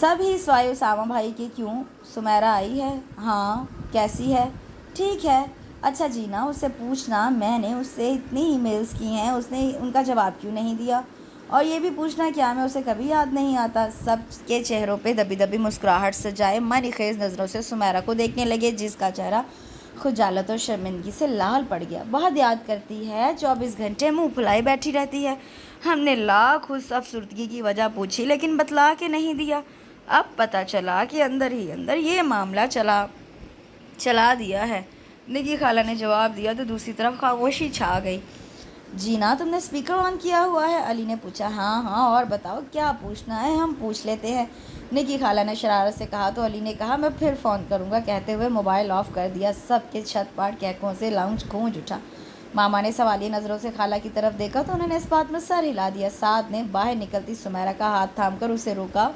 سب ہی سوائے اسامہ بھائی کے۔ کیوں؟ سمیرہ آئی ہے؟ ہاں۔ کیسی ہے؟ ٹھیک ہے۔ اچھا جینا، اس سے پوچھنا میں نے اس سے اتنی ای میلز کی ہیں، اس نے ان کا جواب کیوں نہیں دیا؟ اور یہ بھی پوچھنا کیا میں اسے کبھی یاد نہیں آتا؟ سب کے چہروں پہ دبی دبی مسکراہٹ سجائے معنی خیز نظروں سے سمیرہ کو دیکھنے لگے، جس کا چہرہ خجالت اور شرمندگی سے لال پڑ گیا۔ بہت یاد کرتی ہے، 24 گھنٹے منہ پھلائے بیٹھی رہتی ہے۔ ہم نے لاکھ اس افسردگی کی وجہ پوچھی لیکن بتلا کے نہیں دیا۔ اب پتہ چلا کہ اندر ہی اندر یہ معاملہ چلا دیا ہے۔ نکی خالہ نے جواب دیا تو دوسری طرف خاموشی چھا گئی۔ جینا، تم نے اسپیکر آن کیا ہوا ہے؟ علی نے پوچھا۔ ہاں، اور بتاؤ کیا پوچھنا ہے؟ ہم پوچھ لیتے ہیں، نکی خالہ نے شرارت سے کہا تو علی نے کہا میں پھر فون کروں گا کہتے ہوئے موبائل آف کر دیا۔ سب کے چھت پاٹ کہکوں سے لاؤنج گونج اٹھا۔ ماما نے سوالیہ نظروں سے خالہ کی طرف دیکھا تو انہوں نے اس بات میں سر ہلا دیا۔ سعد نے باہر نکلتی سمیرہ کا ہاتھ تھام کر اسے روکا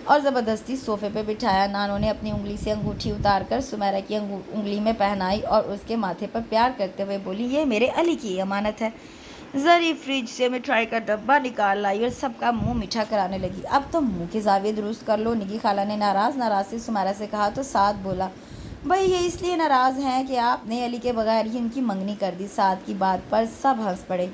اور زبردستی صوفے پہ بٹھایا۔ نانو نے اپنی انگلی سے انگوٹھی اتار کر سمیرہ کی انگلی میں پہنائی اور اس کے ماتھے پر پیار کرتے ہوئے بولی، یہ میرے علی کی امانت ہے۔ زری فریج سے مٹھائی کا ڈبہ نکال لائی اور سب کا منہ میٹھا کرانے لگی۔ اب تو منہ کے زاویے درست کر لو، نکی خالہ نے ناراض سے سمیرہ سے کہا تو سعد بولا، بھئی یہ اس لیے ناراض ہیں کہ آپ نے علی کے بغیر ہی ان کی منگنی کر دی۔ سعد کی بات پر سب ہنس پڑے۔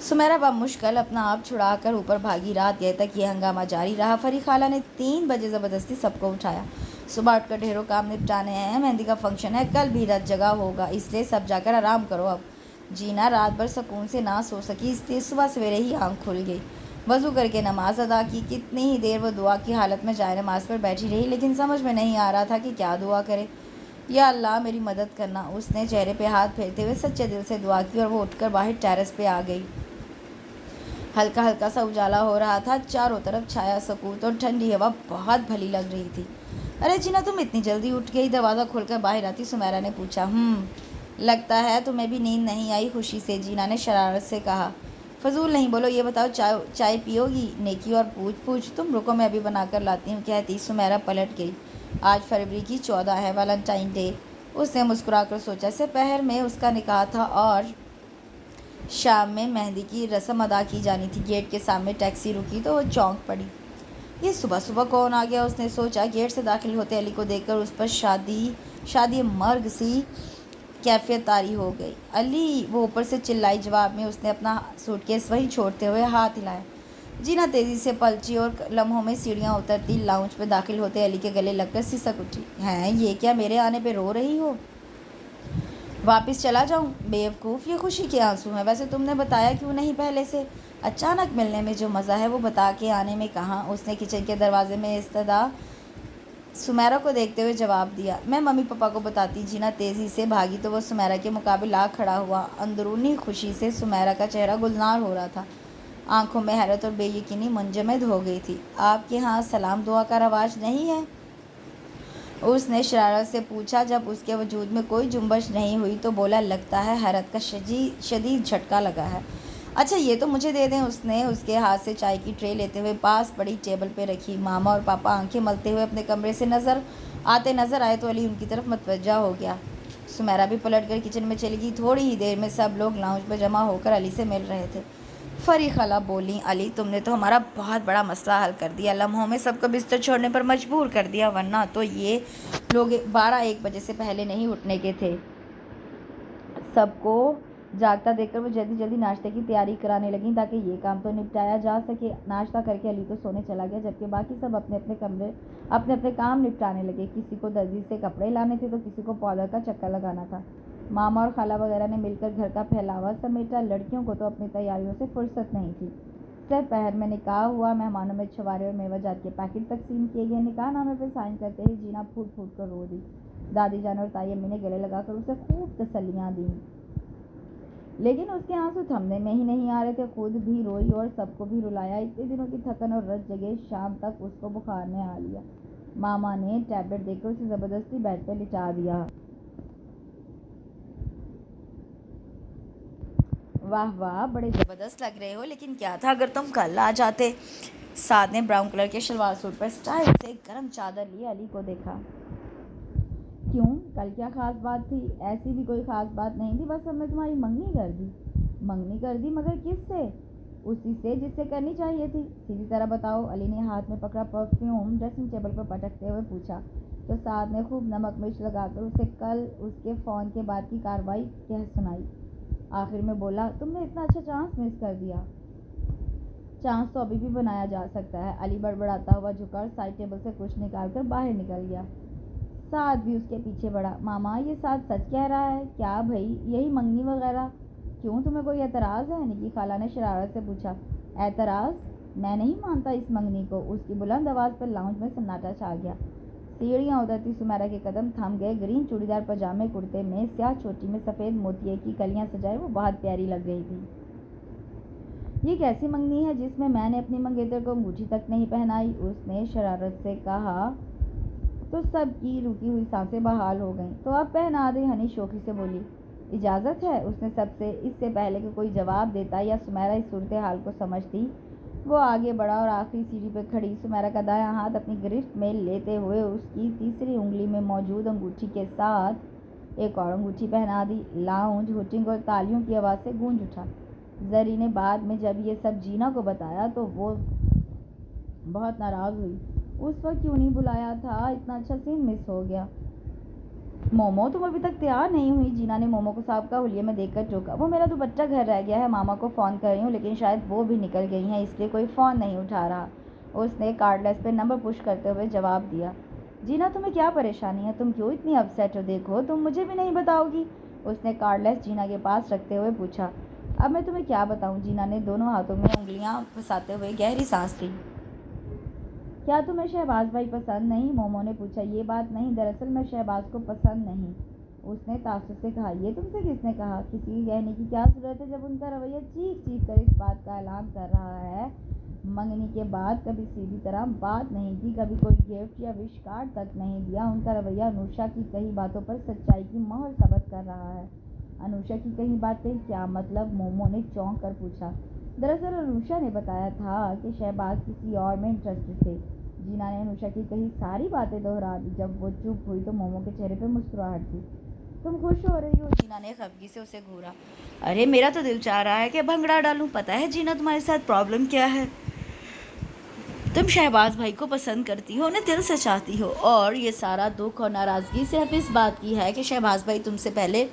سمیرہ بمشکل اپنا آپ چھڑا کر اوپر بھاگی۔ رات گئے تک یہ ہنگامہ جاری رہا۔ فری خالہ نے 3 بجے زبردستی سب کو اٹھایا۔ صبح اٹھ کر ڈھیروں کام نپٹانے ہیں، مہندی کا فنکشن ہے، کل بھی رت جگہ ہوگا، اس لیے سب جا کر آرام کرو اب۔ جینا رات بھر سکون سے نہ سو سکی، اس لیے صبح سویرے ہی آنکھ کھل گئی۔ وضو کر کے نماز ادا کی۔ کتنی ہی دیر وہ دعا کی حالت میں جائے نماز پر بیٹھی رہی، لیکن سمجھ میں نہیں آ رہا تھا کہ کیا دعا کرے۔ یا اللہ میری مدد کرنا، اس نے چہرے پہ ہاتھ پھیرتے ہوئے سچے دل سے دعا کی اور وہ اٹھ کر باہر ٹیرس پہ آ گئی۔ ہلکا ہلکا سا اجالا ہو رہا تھا، چاروں طرف چھایا سکوت اور ٹھنڈی ہوا بہت بھلی لگ رہی تھی۔ ارے جینا، تم اتنی جلدی اٹھ گئی؟ دروازہ کھول کر باہر آتی سمیرہ نے پوچھا۔ لگتا ہے تمہیں بھی نیند نہیں آئی؟ خوشی سے جینا نے شرارت سے کہا۔ فضول نہیں بولو، یہ بتاؤ چائے پیو گی؟ نیکی اور پوچھ تم رکو میں ابھی بنا کر لاتی ہوں کہتی سمیرہ پلٹ گئی۔ آج فروری کی 14 ہے، ویلنٹائن ڈے۔ اس نے مسکرا کر سوچا، سپہر میں اس کا نکاح تھا اور شام میں مہندی کی رسم ادا کی جانی تھی۔ گیٹ کے سامنے ٹیکسی رکی تو وہ چونک پڑی۔ یہ صبح صبح کون آ گیا؟ اس نے سوچا۔ گیٹ سے داخل ہوتے علی کو دیکھ کر اس پر شادی مرگ سی کیفیت طاری ہو گئی۔ علی! وہ اوپر سے چلائی۔ جواب میں اس نے اپنا سوٹ کیس وہیں چھوڑتے ہوئے ہاتھ ہلایا۔ جینا تیزی سے پلٹی اور لمحوں میں سیڑھیاں اترتی لاؤنج پہ داخل ہوتے علی کے گلے لگ کر سسک اٹھی۔ ہیں یہ کیا، میرے آنے پہ رو رہی ہو؟ واپس چلا جاؤں؟ بیوقوف، یہ خوشی کے آنسو ہیں۔ ویسے تم نے بتایا کیوں نہیں پہلے سے؟ اچانک ملنے میں جو مزہ ہے وہ بتا کے آنے میں کہاں؟ اس نے کچن کے دروازے میں استدا سمیرہ کو دیکھتے ہوئے جواب دیا۔ میں ممی پاپا کو بتاتی۔ جینا تیزی سے بھاگی تو وہ سمیرہ کے مقابل آ کھڑا ہوا۔ اندرونی خوشی سے سمیرہ کا چہرہ گلنار ہو رہا تھا، آنکھوں میں حیرت اور بے یقینی منجمد ہو گئی تھی۔ آپ کے ہاں سلام دعا کا رواج نہیں ہے؟ اس نے شرارت سے پوچھا۔ جب اس کے وجود میں کوئی جنبش نہیں ہوئی تو بولا، لگتا ہے حیرت کا شدید جھٹکا لگا ہے۔ اچھا یہ تو مجھے دے دیں۔ اس نے اس کے ہاتھ سے چائے کی ٹرے لیتے ہوئے پاس پڑی ٹیبل پہ رکھی۔ ماما اور پاپا آنکھیں ملتے ہوئے اپنے کمرے سے نظر آئے تو علی ان کی طرف متوجہ ہو گیا۔ سمیرہ بھی پلٹ کر کچن میں چلی گئی۔ تھوڑی ہی دیر میں سب لوگ لاؤنج پہ جمع ہو کر علی سے مل رہے تھے۔ فری خالہ بولیں، علی تم نے تو ہمارا بہت بڑا مسئلہ حل کر دیا، لمحوں میں سب کو بستر چھوڑنے پر مجبور کر دیا، ورنہ تو یہ لوگ 12-1 بجے سے پہلے نہیں اٹھنے کے تھے۔ سب کو جاگتا دیکھ کر وہ جلدی جلدی ناشتے کی تیاری کرانے لگیں تاکہ یہ کام تو نپٹایا جا سکے۔ ناشتہ کر کے علی تو سونے چلا گیا، جبکہ باقی سب اپنے اپنے کام نپٹانے لگے۔ کسی کو درزی سے کپڑے لانے تھے تو کسی کو پاؤڈر کا چکر لگانا تھا۔ ماما اور خالہ وغیرہ نے مل کر گھر کا پھیلاوا سمیٹا۔ لڑکیوں کو تو اپنی تیاریوں سے فرصت نہیں تھی۔ سپہر میں نکاح ہوا، مہمانوں میں چھوارے اور میوہ جات کے پیکٹ تقسیم کیے گئے۔ نکاح نامے پہ سائن کرتے ہی جینا پھوٹ پھوٹ کر رو دی۔ دادی جان اور تائی امی نے گلے لگا کر اسے خوب تسلیاں دیں، لیکن اس کے آنسو تھمنے میں ہی نہیں آ رہے تھے۔ خود بھی روئی اور سب کو بھی رلایا۔ اتنے دنوں کی تھکن اور رت جگہ شام تک اس کو بخار نے آ لیا۔ ماما نے ٹیبلٹ دے کر اسے زبردستی بیڈ پہ لٹا دیا۔ واہ واہ، بڑے زبردست لگ رہے ہو، لیکن کیا تھا اگر تم کل آ جاتے؟ سعد نے براؤن کلر کے شلوار سوٹ پر سٹائل سے گرم چادر لیے علی کو دیکھا۔ کیوں، کل کیا خاص بات تھی؟ ایسی بھی کوئی خاص بات نہیں تھی، بس ہم نے تمہاری منگنی کر دی۔ منگنی کر دی؟ مگر کس سے؟ اسی سے جس سے کرنی چاہیے تھی. سیدھی طرح بتاؤ. علی نے ہاتھ میں پکڑا پرفیوم ڈریسنگ ٹیبل پر پٹکتے ہوئے پوچھا. تو سعد نے خوب نمک مرچ لگا کر اسے کل اس کے فون کے بعد کی کارروائی کہہ سنائی. آخر میں بولا, تم نے اتنا اچھا چانس مس کر دیا. چانس تو ابھی بھی بنایا جا سکتا ہے. علی بڑبڑاتا ہوا جھکا اور سائڈ ٹیبل سے کچھ نکال کر باہر نکل گیا. سعد بھی اس کے پیچھے بڑھا. ماما, یہ سعد سچ کہہ رہا ہے کیا بھائی؟ یہی منگنی وغیرہ؟ کیوں, تمہیں کوئی اعتراض ہے؟ نکی خالہ نے شرارت سے پوچھا. اعتراض؟ میں نہیں مانتا اس منگنی کو. اس کی بلند آواز پر لاؤنج میں سناٹا چھا گیا. سیڑھیاں اترتی سمیرا کے قدم تھم گئے. گرین چوڑی دار پاجامے کرتے میں سیاہ چوٹی میں سفید موتیے کی کلیاں سجائے وہ بہت پیاری لگ رہی تھی. یہ کیسی منگنی ہے جس میں نے اپنی منگیتر کو انگوٹھی تک نہیں پہنائی؟ اس نے شرارت سے کہا. تو سب کی رکی ہوئی سانسیں بحال ہو گئیں. تو اب پہنا دے, ہنی شوخی سے بولی. اجازت ہے؟ اس نے اس سے پہلے کہ کوئی جواب دیتا یا سمیرا اس صورتحال کو سمجھتی وہ آگے بڑھا اور آخری سیڑھی پہ کھڑی سمیرا کا دایاں ہاتھ اپنی گرفت میں لیتے ہوئے اس کی تیسری انگلی میں موجود انگوٹھی کے ساتھ ایک اور انگوٹھی پہنا دی. لاؤنج ہوٹنگ اور تالیوں کی آواز سے گونج اٹھا. زری نے بعد میں جب یہ سب جینا کو بتایا تو وہ بہت ناراض ہوئی. اس وقت کیوں نہیں بلایا تھا؟ اتنا اچھا سین مس ہو گیا. مومو, تم ابھی تک تیار نہیں ہوئی؟ جینا نے مومو کو سابقہ حلیے میں دیکھ کر ٹوکا. وہ میرا دوپٹہ گھر رہ گیا ہے. ماما کو فون کر رہی ہوں لیکن شاید وہ بھی نکل گئی ہیں, اس لیے کوئی فون نہیں اٹھا رہا. اس نے کارڈ لیس پہ نمبر پش کرتے ہوئے جواب دیا. جینا, تمہیں کیا پریشانی ہے؟ تم کیوں اتنی اپسیٹ ہو؟ دیکھو, تم مجھے بھی نہیں بتاؤ گی؟ اس نے کارڈ لیس جینا کے پاس رکھتے ہوئے پوچھا. اب میں تمہیں کیا بتاؤں؟ جینا نے دونوں ہاتھوں میں انگلیاں پھنساتے ہوئے گہری سانس لی. کیا تمہیں شہباز بھائی پسند نہیں؟ مومو نے پوچھا. یہ بات نہیں, دراصل میں شہباز کو پسند نہیں. اس نے تعصب سے کہا. یہ تم سے کس نے کہا؟ کسی کے کہنے کی کیا ضرورت ہے جب ان کا رویہ چیخ چیخ کر اس بات کا اعلان کر رہا ہے. منگنی کے بعد کبھی سیدھی طرح بات نہیں کی, کبھی کوئی گفٹ یا وش کارڈ تک نہیں دیا. ان کا رویہ انوشا کی کئی باتوں پر سچائی کی مہر ثبت کر رہا ہے. انوشا کی کئی باتیں کیا مطلب؟ مومو نے چونک کر پوچھا. دراصل انوشا نے بتایا تھا کہ شہباز کسی اور میں انٹرسٹڈ تھے. جینا نے انوشا کی کہی ساری باتیں دہرا دی. جب وہ چپ ہوئی تو مومو کے چہرے پہ مسکراہٹ تھی. تم خوش ہو رہی ہو؟ جینا نے خفگی سے اسے گھورا. ارے میرا تو دل چاہ رہا ہے کہ بھنگڑا ڈالوں. پتہ ہے جینا تمہارے ساتھ پرابلم کیا ہے؟ تم شہباز بھائی کو پسند کرتی ہو, انہیں دل سے چاہتی ہو, اور یہ سارا دکھ اور ناراضگی صرف اس بات کی ہے کہ شہباز بھائی تم سے پہلے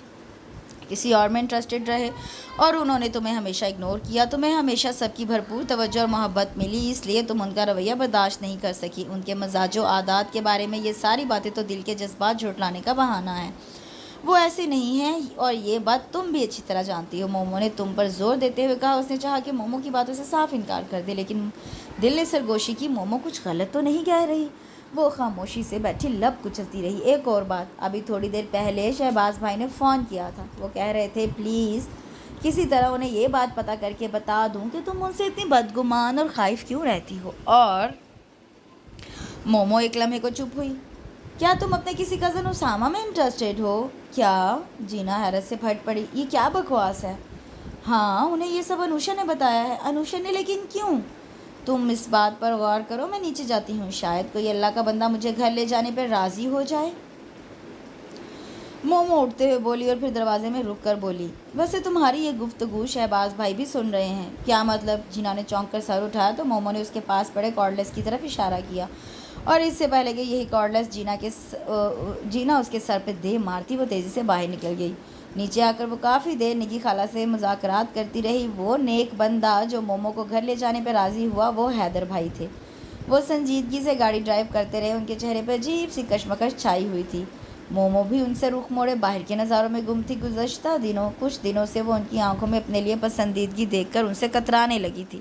کسی اور میں انٹرسٹڈ رہے اور انہوں نے تمہیں ہمیشہ اگنور کیا. تمہیں ہمیشہ سب کی بھرپور توجہ اور محبت ملی, اس لیے تم ان کا رویہ برداشت نہیں کر سکی. ان کے مزاج و عادات کے بارے میں یہ ساری باتیں تو دل کے جذبات جھٹلانے کا بہانہ ہے. وہ ایسے نہیں ہیں اور یہ بات تم بھی اچھی طرح جانتی ہو. مومو نے تم پر زور دیتے ہوئے کہا. اس نے چاہا کہ مومو کی باتوں سے صاف انکار کر دے, لیکن دل نے سرگوشی کی. مومو کچھ غلط تو نہیں کہہ رہی؟ وہ خاموشی سے بیٹھی لب کچلتی رہی. ایک اور بات, ابھی تھوڑی دیر پہلے شہباز بھائی نے فون کیا تھا. وہ کہہ رہے تھے پلیز کسی طرح انہیں یہ بات پتہ کر کے بتا دوں کہ تم ان سے اتنی بدگمان اور خائف کیوں رہتی ہو. اور مومو ایک لمحے کو چپ ہوئی. کیا تم اپنے کسی کزن اسامہ میں انٹرسٹڈ ہو کیا؟ جینا حیرت سے پھٹ پڑی. یہ کیا بکواس ہے؟ ہاں, انہیں یہ سب انوشا نے بتایا ہے. انوشا نے؟ لیکن کیوں؟ تم اس بات پر غور کرو. میں نیچے جاتی ہوں, شاید کوئی اللہ کا بندہ مجھے گھر لے جانے پر راضی ہو جائے. مومو اٹھتے ہوئے بولی اور پھر دروازے میں رک کر بولی. ویسے تمہاری یہ گفتگو شہباز بھائی بھی سن رہے ہیں. کیا مطلب؟ جینا نے چونک کر سر اٹھایا تو مومو نے اس کے پاس پڑے کارڈ لیس کی طرف اشارہ کیا, اور اس سے پہلے کہ یہی کارڈ لیس جینا اس کے سر پہ دے مارتی وہ تیزی سے باہر نکل گئی. نیچے آ کر وہ کافی دیر نکی خالہ سے مذاکرات کرتی رہی. وہ نیک بندہ جو مومو کو گھر لے جانے پہ راضی ہوا وہ حیدر بھائی تھے. وہ سنجیدگی سے گاڑی ڈرائیو کرتے رہے. ان کے چہرے پہ عجیب سی کشمکش چھائی ہوئی تھی. مومو بھی ان سے رخ موڑے باہر کے نظاروں میں گم تھی. گزشتہ کچھ دنوں سے وہ ان کی آنکھوں میں اپنے لیے پسندیدگی دیکھ کر ان سے کترانے لگی تھی.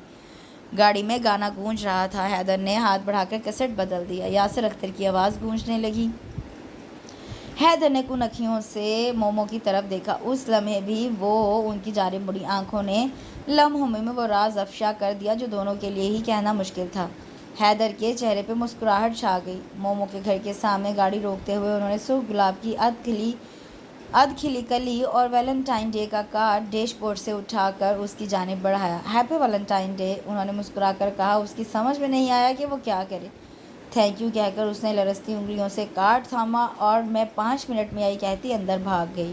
گاڑی میں گانا گونج رہا تھا. حیدر نے ہاتھ بڑھا کر کیسٹ بدل دیا. یاسر اختر کی آواز گونجنے لگی. حیدر نے کن اکھیوں سے مومو کی طرف دیکھا. اس لمحے بھی وہ ان کی جانب مڑی آنکھوں نے لمحوں میں وہ راز افشا کر دیا جو دونوں کے لیے ہی کہنا مشکل تھا. حیدر کے چہرے پہ مسکراہٹ چھا گئی. مومو کے گھر کے سامنے گاڑی روکتے ہوئے انہوں نے سرخ گلاب کی ادھ کھلی کلی اور ویلنٹائن ڈے کا کارڈ ڈیش بورڈ سے اٹھا کر اس کی جانب بڑھایا. ہیپی ویلنٹائن ڈے, انہوں نے مسکرا کر کہا. اس کی سمجھ میں نہیں آیا کہ وہ کیا کرے. تھینک یو کہہ کر اس نے لرزتی انگلیوں سے کارڈ تھاما اور میں 5 منٹ میں آئی کہتی اندر بھاگ گئی.